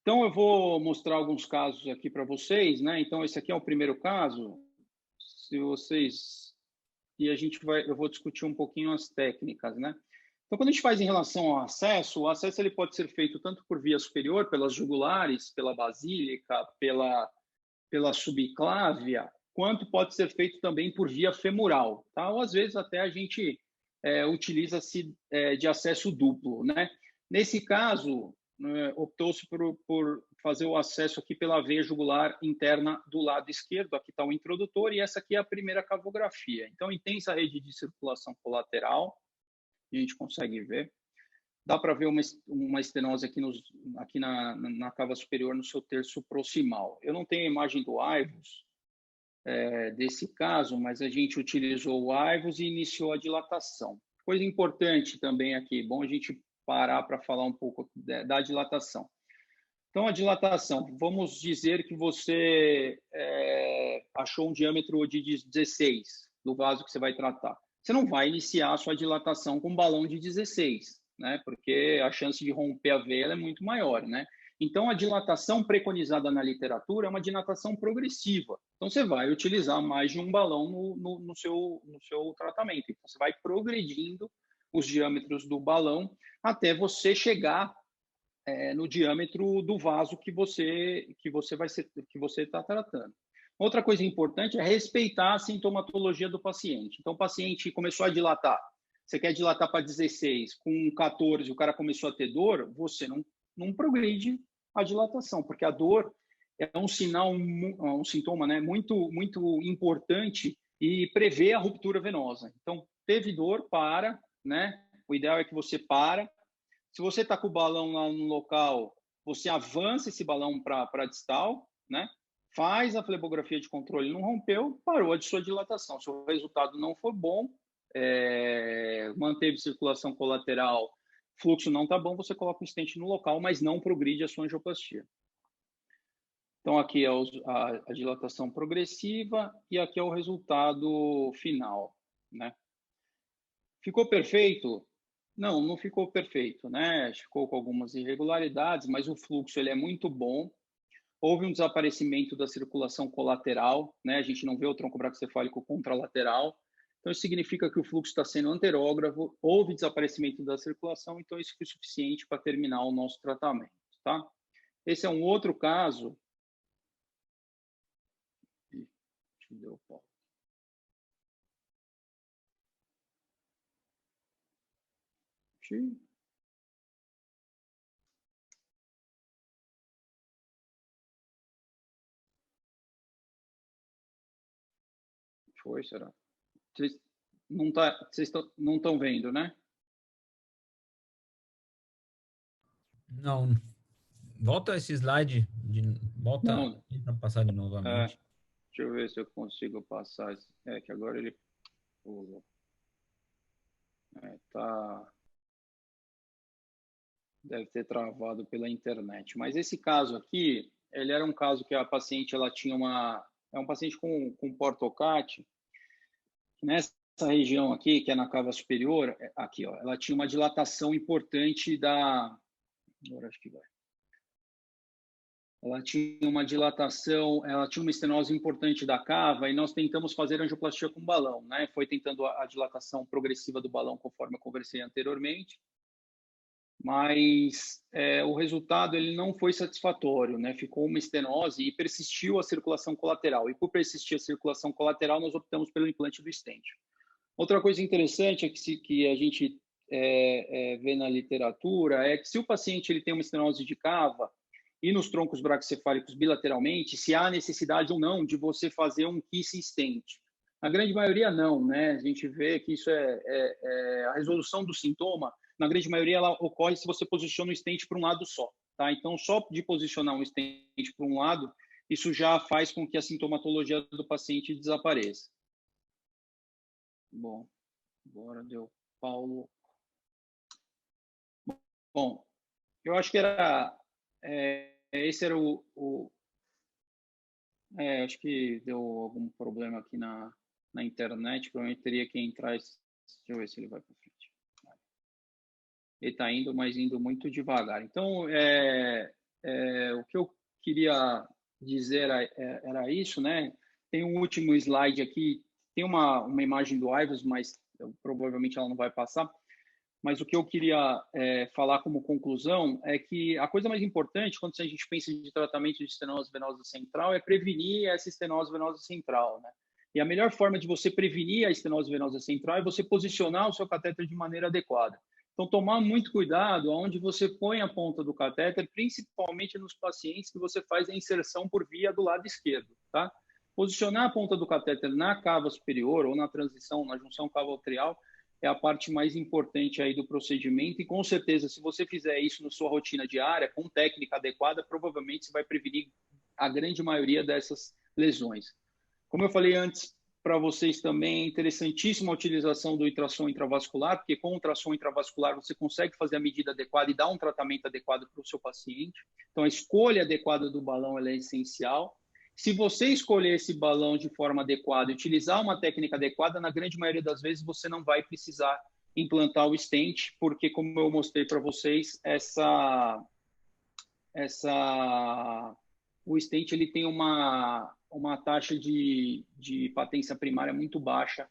Então, eu vou mostrar alguns casos aqui para vocês, né? Então, esse aqui é o primeiro caso. Se vocês... E eu vou discutir um pouquinho as técnicas, né? Então, quando a gente faz em relação ao acesso, o acesso ele pode ser feito tanto por via superior, pelas jugulares, pela basílica, pela subclávia, quanto pode ser feito também por via femoral, tá? Ou às vezes até a gente utiliza-se de acesso duplo, né? Nesse caso, optou-se por fazer o acesso aqui pela veia jugular interna do lado esquerdo. Aqui está o introdutor e essa aqui é a primeira cavografia. Então, intensa rede de circulação colateral, a gente consegue ver. Dá para ver uma estenose aqui na cava superior no seu terço proximal. Eu não tenho a imagem do IVUS desse caso, mas a gente utilizou o IVUS e iniciou a dilatação. Coisa importante também aqui, bom a gente parar para falar um pouco da dilatação. Então, a dilatação, vamos dizer que você achou um diâmetro de 16 do vaso que você vai tratar. Você não vai iniciar a sua dilatação com um balão de 16. né? Porque a chance de romper a veia é muito maior, né? Então, a dilatação preconizada na literatura é uma dilatação progressiva. Então, você vai utilizar mais de um balão no seu tratamento. Então, você vai progredindo os diâmetros do balão até você chegar no diâmetro do vaso que você está tratando. Outra coisa importante é respeitar a sintomatologia do paciente. Então, o paciente começou a dilatar. Você quer dilatar para 16, com 14 o cara começou a ter dor, você não progride a dilatação, porque a dor é um sintoma, né, muito, muito importante e prevê a ruptura venosa. Então, teve dor, para, né? O ideal é que você para. Se você está com o balão lá no local, você avança esse balão para distal, né? Faz a flebografia de controle, não rompeu, parou a sua dilatação. Se o resultado não for bom, manteve circulação colateral, fluxo não está bom, você coloca um stent no local, mas não progride a sua angioplastia. Então, aqui é a dilatação progressiva e aqui é o resultado final, né? Ficou perfeito? Não, não ficou perfeito, né? Ficou com algumas irregularidades, mas o fluxo ele é muito bom. Houve um desaparecimento da circulação colateral, né? A gente não vê o tronco braquicefálico contralateral. Então, isso significa que o fluxo está sendo anterógrafo, houve desaparecimento da circulação, então isso foi suficiente para terminar o nosso tratamento, tá? Esse é um outro caso. Deu pau. Foi, será? Vocês não estão vendo, né? Não. Volta esse slide. Volta para passar de novamente. Deixa eu ver se eu consigo passar. Que agora ele pulou. Deve ter travado pela internet. Mas esse caso aqui, ele era um caso que a paciente ela tinha é um paciente com portocate. Nessa região aqui, que é na cava superior, aqui, ó, ela tinha uma dilatação importante agora acho que vai. Ela tinha uma dilatação, ela tinha uma estenose importante da cava e nós tentamos fazer angioplastia com balão, né? Foi tentando a dilatação progressiva do balão, conforme eu conversei anteriormente, mas o resultado ele não foi satisfatório, né? Ficou uma estenose e persistiu a circulação colateral. E por persistir a circulação colateral, nós optamos pelo implante do stent. Outra coisa interessante é que a gente vê na literatura é que se o paciente ele tem uma estenose de cava e nos troncos braquicefálicos bilateralmente, se há necessidade ou não de você fazer um kissing stent. Na grande maioria, não, né? A gente vê que isso a resolução do sintoma, na grande maioria, ela ocorre se você posiciona o stent para um lado só, tá? Então, só de posicionar um stent para um lado, isso já faz com que a sintomatologia do paciente desapareça. Bom, agora deu Paulo. Bom, eu acho que esse era acho que deu algum problema aqui na internet, provavelmente teria que entrar. Deixa eu ver se ele vai para frente. Ele está indo, mas indo muito devagar. Então, o que eu queria dizer era isso, né? Tem um último slide aqui, tem uma imagem do Ivers, mas provavelmente ela não vai passar. Mas o que eu queria falar como conclusão é que a coisa mais importante quando a gente pensa de tratamento de estenose venosa central é prevenir essa estenose venosa central, né? E a melhor forma de você prevenir a estenose venosa central é você posicionar o seu catéter de maneira adequada. Então, tomar muito cuidado aonde você põe a ponta do catéter, principalmente nos pacientes que você faz a inserção por via do lado esquerdo, tá? Posicionar a ponta do catéter na cava superior ou na transição, na junção cava-atrial, é a parte mais importante aí do procedimento e, com certeza, se você fizer isso na sua rotina diária, com técnica adequada, provavelmente você vai prevenir a grande maioria dessas lesões. Como eu falei antes, para vocês também é interessantíssima a utilização do ultrassom intravascular, porque com o ultrassom intravascular você consegue fazer a medida adequada e dar um tratamento adequado para o seu paciente. Então, a escolha adequada do balão ela é essencial. Se você escolher esse balão de forma adequada e utilizar uma técnica adequada, na grande maioria das vezes você não vai precisar implantar o stent, porque, como eu mostrei para vocês, o stent ele tem uma taxa de patência primária muito baixa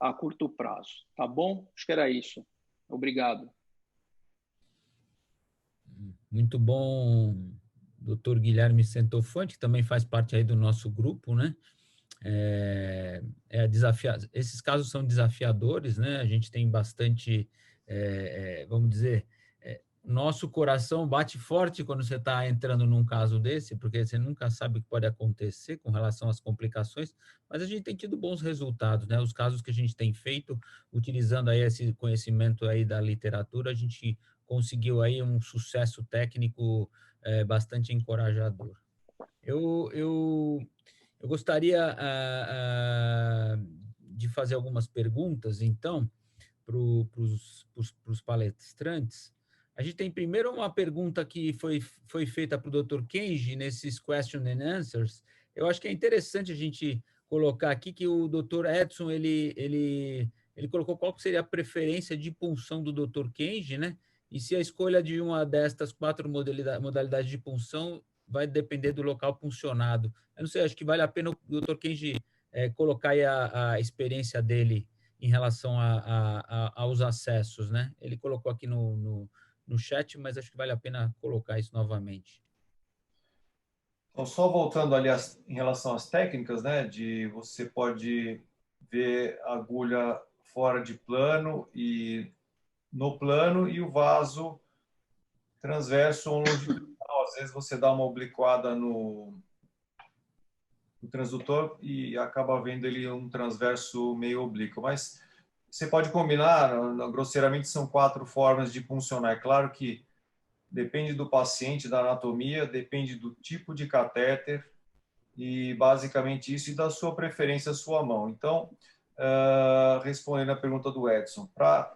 a curto prazo. Tá bom? Acho que era isso. Obrigado. Muito bom, doutor Guilherme Centofanti, que também faz parte aí do nosso grupo, né? Esses casos são desafiadores, né? A gente tem bastante, vamos dizer, nosso coração bate forte quando você está entrando num caso desse, porque você nunca sabe o que pode acontecer com relação às complicações, mas a gente tem tido bons resultados, né? Os casos que a gente tem feito, utilizando aí esse conhecimento aí da literatura, a gente conseguiu aí um sucesso técnico bastante encorajador. Eu gostaria de fazer algumas perguntas, então, para os palestrantes. A gente tem primeiro uma pergunta que foi feita para o Dr. Kenji nesses question and answers. Eu acho que é interessante a gente colocar aqui que o Dr. Edson ele colocou qual seria a preferência de punção do Dr. Kenji, né? E se a escolha de uma destas 4 modalidades de punção vai depender do local puncionado. Eu não sei, acho que vale a pena o Dr. Kenji colocar aí a experiência dele em relação aos acessos, né? Ele colocou aqui no chat, mas acho que vale a pena colocar isso novamente. Então, só voltando ali em relação às técnicas, né? Você pode ver a agulha fora de plano e no plano e o vaso transverso ou longitudinal. Às vezes você dá uma obliquada no transdutor e acaba vendo ele um transverso meio oblíquo. Mas você pode combinar, grosseiramente são 4 formas de puncionar. É claro que depende do paciente, da anatomia, depende do tipo de catéter e basicamente isso e da sua preferência, sua mão. Então, respondendo a pergunta do Edson, para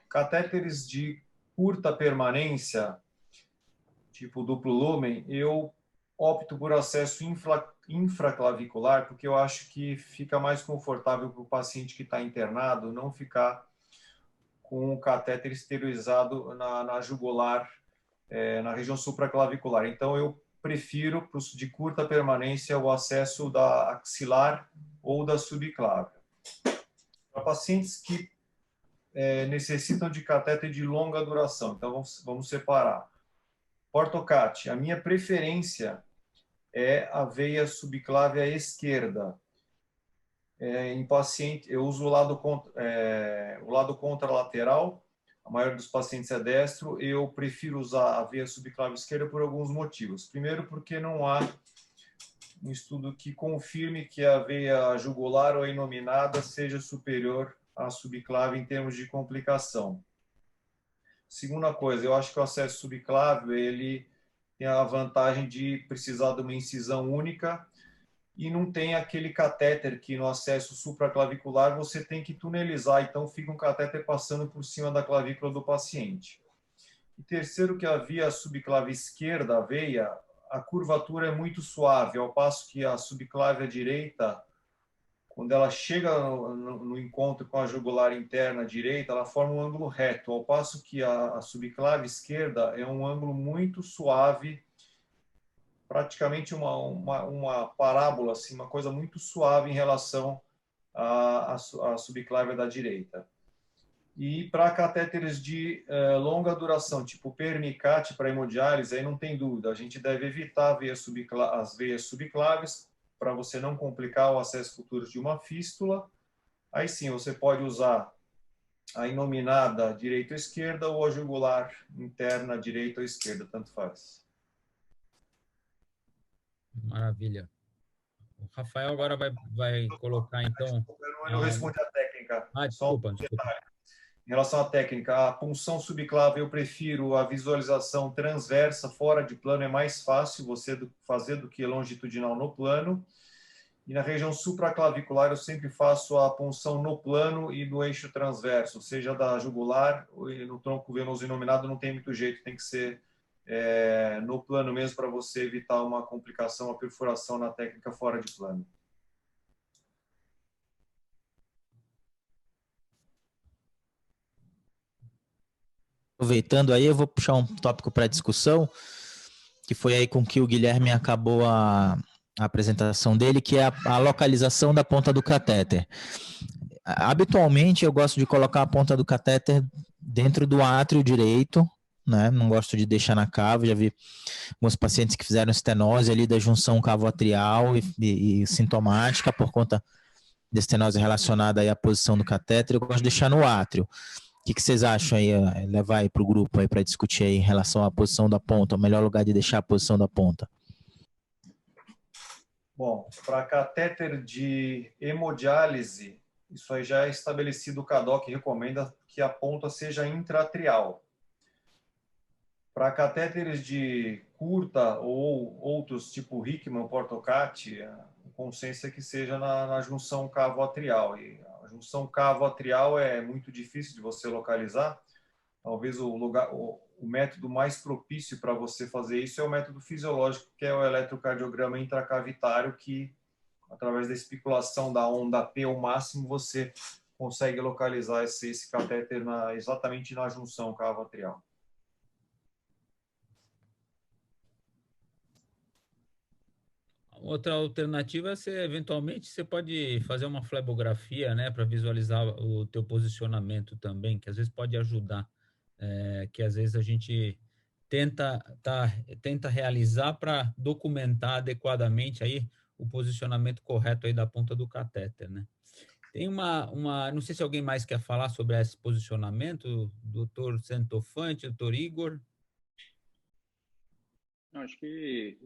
catéteres de curta permanência, tipo duplo lumen, eu opto por acesso infraclavicular, porque eu acho que fica mais confortável para o paciente que está internado não ficar com o catéter esterilizado na jugular, na região supraclavicular. Então, eu prefiro, para os de curta permanência, o acesso da axilar ou da subclávia. Para pacientes que necessitam de catéter de longa duração, então vamos separar. Ortocate, a minha preferência é a veia subclávia esquerda. Em paciente, eu uso o lado contralateral, a maioria dos pacientes é destro, eu prefiro usar a veia subclávia esquerda por alguns motivos. Primeiro, porque não há um estudo que confirme que a veia jugular ou inominada seja superior à subclávia em termos de complicação. Segunda coisa, eu acho que o acesso subclávio ele tem a vantagem de precisar de uma incisão única e não tem aquele catéter que no acesso supraclavicular você tem que tunelizar, então fica um catéter passando por cima da clavícula do paciente. E terceiro, que a via subclávia esquerda, a veia, a curvatura é muito suave, ao passo que a subclávia direita, quando ela chega no encontro com a jugular interna direita, ela forma um ângulo reto, ao passo que a subclávia esquerda é um ângulo muito suave, praticamente uma parábola, assim, uma coisa muito suave em relação à subclávia da direita. E para catéteres de longa duração, tipo permicate para hemodiálise, aí não tem dúvida, a gente deve evitar as veias subclávias para você não complicar o acesso futuro de uma fístula. Aí sim, você pode usar a inominada direita ou esquerda ou a jugular interna direita ou esquerda, tanto faz. Maravilha. O Rafael agora vai colocar, então... Eu não respondi a técnica. Desculpa. Em relação à técnica, a punção subclávia eu prefiro a visualização transversa, fora de plano é mais fácil você fazer do que longitudinal no plano. E na região supraclavicular eu sempre faço a punção no plano e no eixo transverso, seja da jugular ou no tronco venoso inominado, não tem muito jeito, tem que ser no plano mesmo para você evitar uma complicação, uma perfuração na técnica fora de plano. Aproveitando aí, eu vou puxar um tópico para discussão, que foi aí com que o Guilherme acabou a apresentação dele, que é a localização da ponta do catéter. Habitualmente, eu gosto de colocar a ponta do catéter dentro do átrio direito, né? Não gosto de deixar na cava. Já vi alguns pacientes que fizeram estenose ali da junção cavo-atrial e sintomática por conta de estenose relacionada aí à posição do catéter. Eu gosto de deixar no átrio. O que vocês acham aí? Levar aí para o grupo aí para discutir aí em relação à posição da ponta, o melhor lugar de deixar a posição da ponta. Bom, para catéter de hemodiálise, isso aí já é estabelecido, o CADOC recomenda que a ponta seja intraatrial. Para catéteres de curta ou outros tipo Hickman, Portocat, o consenso é que seja na junção cavo-atrial. E a junção cavo-atrial é muito difícil de você localizar. Talvez o método mais propício para você fazer isso é o método fisiológico, que é o eletrocardiograma intracavitário, que através da especulação da onda P ao máximo você consegue localizar esse catéter exatamente na junção cavo-atrial. Outra alternativa é eventualmente você pode fazer uma flebografia, né, para visualizar o teu posicionamento também, que às vezes pode ajudar, que às vezes a gente tenta realizar para documentar adequadamente aí o posicionamento correto aí da ponta do catéter, né? Tem não sei se alguém mais quer falar sobre esse posicionamento, doutor Centofante, doutor Igor. Acho que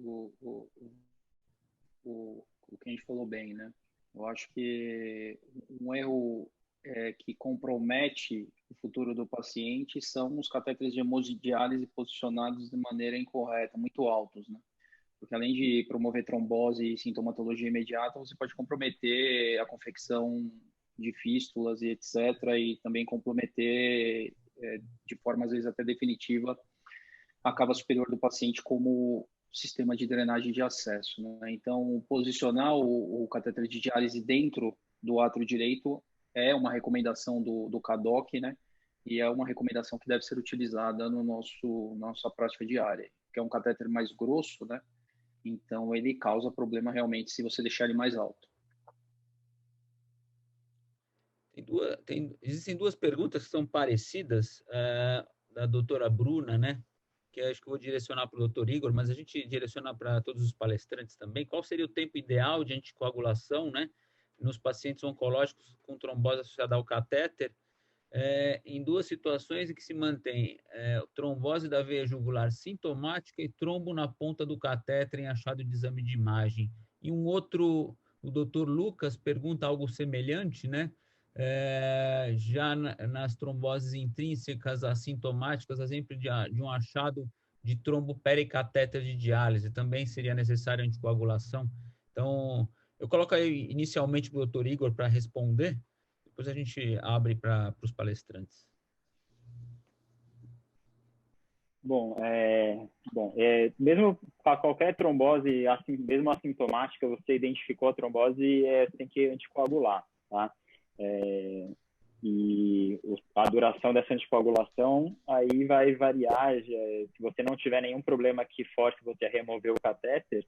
o que a gente falou bem, né? Eu acho que um erro que compromete o futuro do paciente são os catéteres de hemodiálise posicionados de maneira incorreta, muito altos, né? Porque além de promover trombose e sintomatologia imediata, você pode comprometer a confecção de fístulas e etc. E também comprometer, de forma às vezes até definitiva, a cava superior do paciente como sistema de drenagem de acesso, né? Então, posicionar o catéter de diálise dentro do átrio direito é uma recomendação do CADOC, né? E é uma recomendação que deve ser utilizada no nossa prática diária, que é um catéter mais grosso, né? Então, ele causa problema realmente se você deixar ele mais alto. Existem duas perguntas que são parecidas, da doutora Bruna, né? Que acho que eu vou direcionar para o doutor Igor, mas a gente direciona para todos os palestrantes também. Qual seria o tempo ideal de anticoagulação, né, nos pacientes oncológicos com trombose associada ao catéter, em duas situações em que se mantém trombose da veia jugular sintomática e trombo na ponta do catéter em achado de exame de imagem? E um outro, o doutor Lucas pergunta algo semelhante, né? Já nas tromboses intrínsecas assintomáticas, exemplo de um achado de trombo pericatéter de diálise, também seria necessária anticoagulação. Então, eu coloco aí inicialmente o doutor Igor para responder, depois a gente abre para os palestrantes. Mesmo para qualquer trombose, assim, mesmo assintomática, você identificou a trombose, tem que anticoagular, tá? E a duração dessa anticoagulação aí vai variar. Se você não tiver nenhum problema que force você a remover o catéter,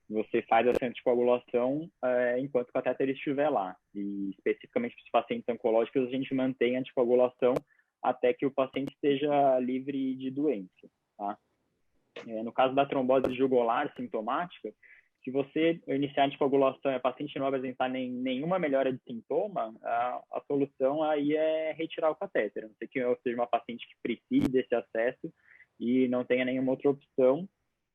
você faz essa anticoagulação enquanto o catéter estiver lá. E especificamente para os pacientes oncológicos, a gente mantém a anticoagulação até que o paciente esteja livre de doença, tá? No caso da trombose jugular sintomática, se você iniciar a anticoagulação e a paciente não apresentar nenhuma melhora de sintoma, a solução aí é retirar o catéter. A não ser que eu seja uma paciente que precise desse acesso e não tenha nenhuma outra opção,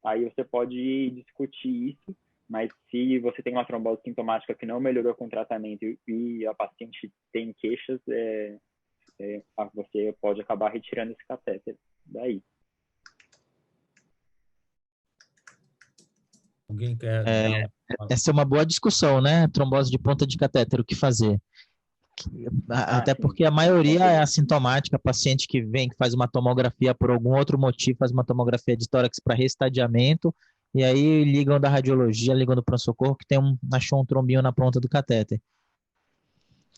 aí você pode discutir isso. Mas se você tem uma trombose sintomática que não melhorou com o tratamento e a paciente tem queixas, você pode acabar retirando esse catéter daí. Alguém quer essa é uma boa discussão, né? Trombose de ponta de catéter, o que fazer? Até porque a maioria é assintomática, paciente que vem, que faz uma tomografia por algum outro motivo, faz uma tomografia de tórax para reestadiamento, e aí ligam da radiologia, ligam do pronto-socorro que achou um trombinho na ponta do catéter.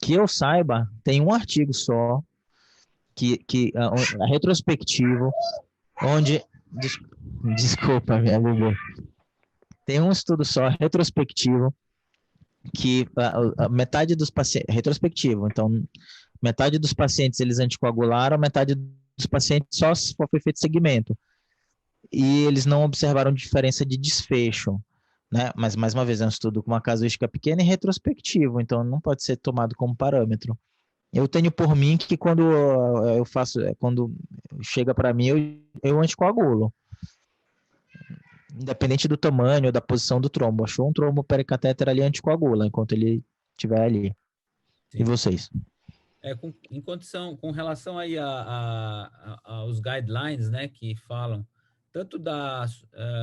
Que eu saiba, tem um artigo só retrospectivo, onde... Desculpa, minha bebê. Tem um estudo só retrospectivo que a metade dos pacientes... Retrospectivo, então, metade dos pacientes eles anticoagularam, metade dos pacientes só foi feito segmento. E eles não observaram diferença de desfecho, né? Mas, mais uma vez, é um estudo com uma casuística pequena e retrospectivo, então não pode ser tomado como parâmetro. Eu tenho por mim que quando eu faço, quando chega para mim, eu anticoagulo. Independente do tamanho ou da posição do trombo. Achou um trombo pericatéter ali, anticoagula, enquanto ele estiver ali. Sim. E vocês? Com relação aí aos guidelines, né, que falam tanto da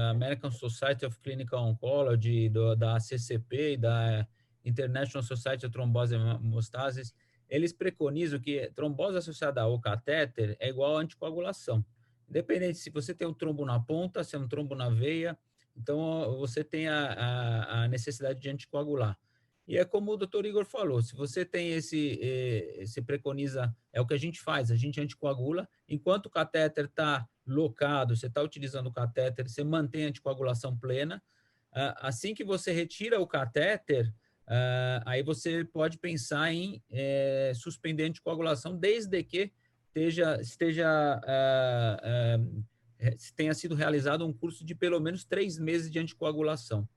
American Society of Clinical Oncology, da CCP e da International Society of Thrombose and Hemostasis, eles preconizam que trombose associada ao catéter é igual a anticoagulação. Independente se você tem um trombo na ponta, se é um trombo na veia, então você tem a necessidade de anticoagular. E é como o doutor Igor falou, se você tem se preconiza, é o que a gente faz, a gente anticoagula, enquanto o catéter está locado, você está utilizando o catéter, você mantém a anticoagulação plena. Assim que você retira o catéter, aí você pode pensar em suspender a anticoagulação, desde que tenha sido realizado um curso de pelo menos 3 meses de anticoagulação.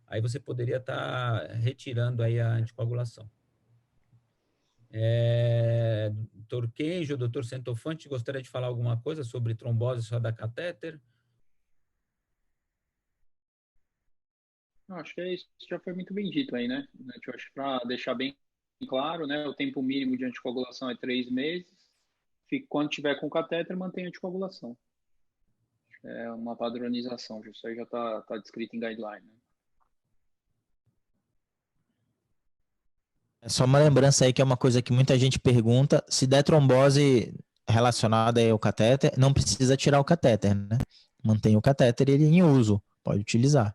Aí você poderia estar retirando aí a anticoagulação. Doutor Kenjo, doutor Centofante, gostaria de falar alguma coisa sobre trombose só da catéter? Acho que isso já foi muito bem dito aí, né? Eu acho que para deixar bem claro, né? O tempo mínimo de anticoagulação é 3 meses. Quando tiver com catéter, mantém a anticoagulação. É uma padronização, isso aí já está descrito em guideline, né? É só uma lembrança aí que é uma coisa que muita gente pergunta, se der trombose relacionada ao catéter, não precisa tirar o catéter, né? Mantém o catéter e ele em uso, pode utilizar.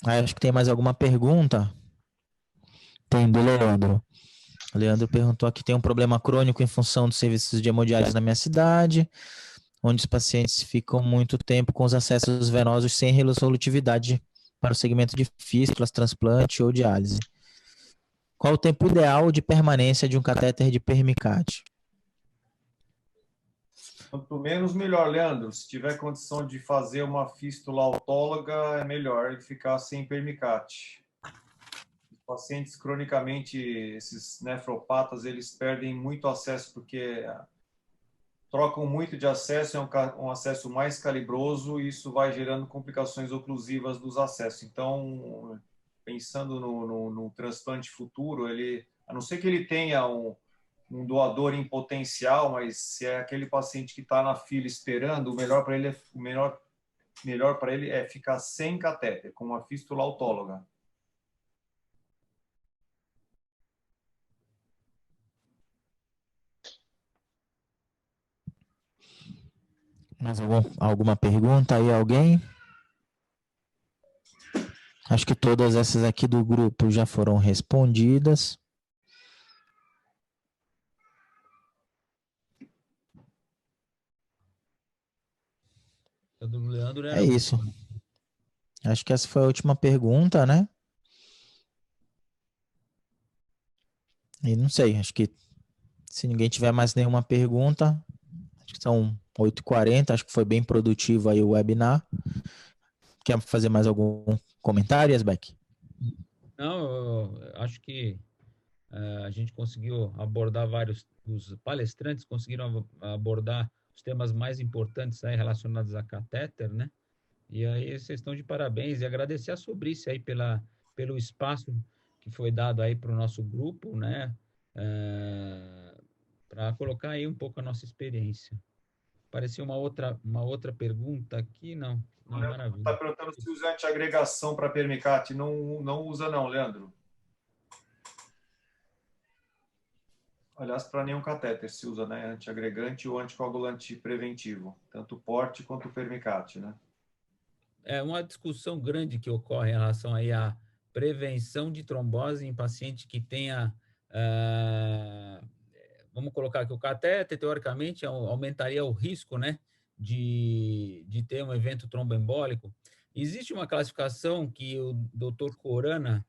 Acho que tem mais alguma pergunta? Tem, do Leandro. O Leandro perguntou aqui, tem um problema crônico em função dos serviços de hemodiálise na minha cidade, onde os pacientes ficam muito tempo com os acessos venosos sem resolutividade para o segmento de fístulas, transplante ou diálise. Qual o tempo ideal de permanência de um catéter de permicate? Quanto menos, melhor, Leandro. Se tiver condição de fazer uma fístula autóloga, é melhor ele ficar sem permicate. Os pacientes cronicamente, esses nefropatas, eles perdem muito acesso porque trocam muito de acesso, é um acesso mais calibroso e isso vai gerando complicações oclusivas dos acessos. Então, pensando no transplante futuro, a não ser que ele tenha um doador em potencial, mas se é aquele paciente que está na fila esperando, o melhor para ele é ficar sem catéter, com uma fístula autóloga. Mais alguma pergunta aí, alguém? Acho que todas essas aqui do grupo já foram respondidas. Do Leandro É isso. Acho que essa foi a última pergunta, né? E não sei, acho que se ninguém tiver mais nenhuma pergunta, acho que são 8h40, acho que foi bem produtivo aí o webinar. Quer fazer mais algum comentário, Yasbeck? Não, eu acho que a gente conseguiu abordar os palestrantes conseguiram abordar os temas mais importantes aí relacionados a catéter, né? E aí vocês estão de parabéns e agradecer a Sobrice aí pelo espaço que foi dado aí para o nosso grupo, né? Para colocar aí um pouco a nossa experiência. Apareceu uma outra pergunta aqui, não maravilha. Está perguntando se usa antiagregação para permicate. Não usa não, Leandro. Aliás, para nenhum catéter se usa, né? Antiagregante ou anticoagulante preventivo. Tanto o porte quanto o permicate, né? É uma discussão grande que ocorre em relação aí à prevenção de trombose em paciente que tenha Vamos colocar que o catéter, teoricamente, aumentaria o risco, né, de ter um evento tromboembólico. Existe uma classificação que o Dr. Corana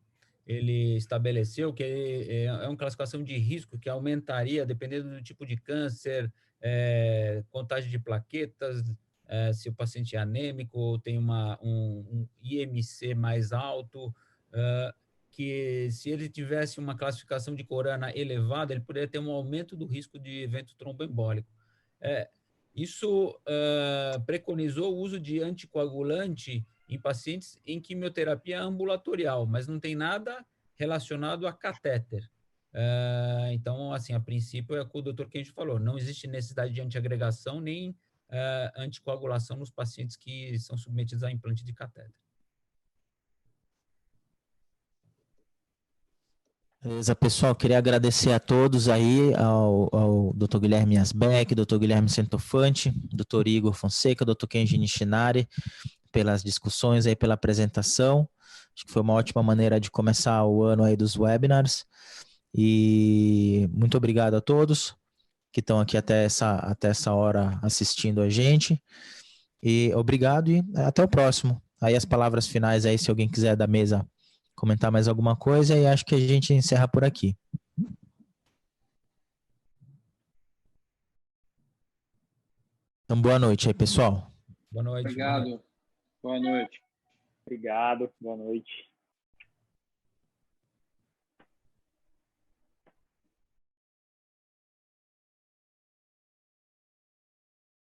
ele estabeleceu, que é uma classificação de risco que aumentaria, dependendo do tipo de câncer, contagem de plaquetas, se o paciente é anêmico ou tem um IMC mais alto, que se ele tivesse uma classificação de Corana elevada, ele poderia ter um aumento do risco de evento tromboembólico. Isso preconizou o uso de anticoagulante em pacientes em quimioterapia ambulatorial, mas não tem nada relacionado a catéter. Então, assim, a princípio é o que o Dr. Kenji falou, não existe necessidade de antiagregação nem anticoagulação nos pacientes que são submetidos a implante de catéter. Beleza, pessoal, queria agradecer a todos aí, ao Dr. Guilherme Asbeck, Dr. Guilherme Centofante, Dr. Igor Fonseca, Dr. Kenji Nishinari, pelas discussões aí, pela apresentação. Acho que foi uma ótima maneira de começar o ano aí dos webinars. E muito obrigado a todos que estão aqui até essa hora assistindo a gente. E obrigado e até o próximo. Aí as palavras finais aí, se alguém quiser da mesa comentar mais alguma coisa, e acho que a gente encerra por aqui. Então, boa noite aí, pessoal. Boa noite. Obrigado. Boa noite. Obrigado. Boa noite.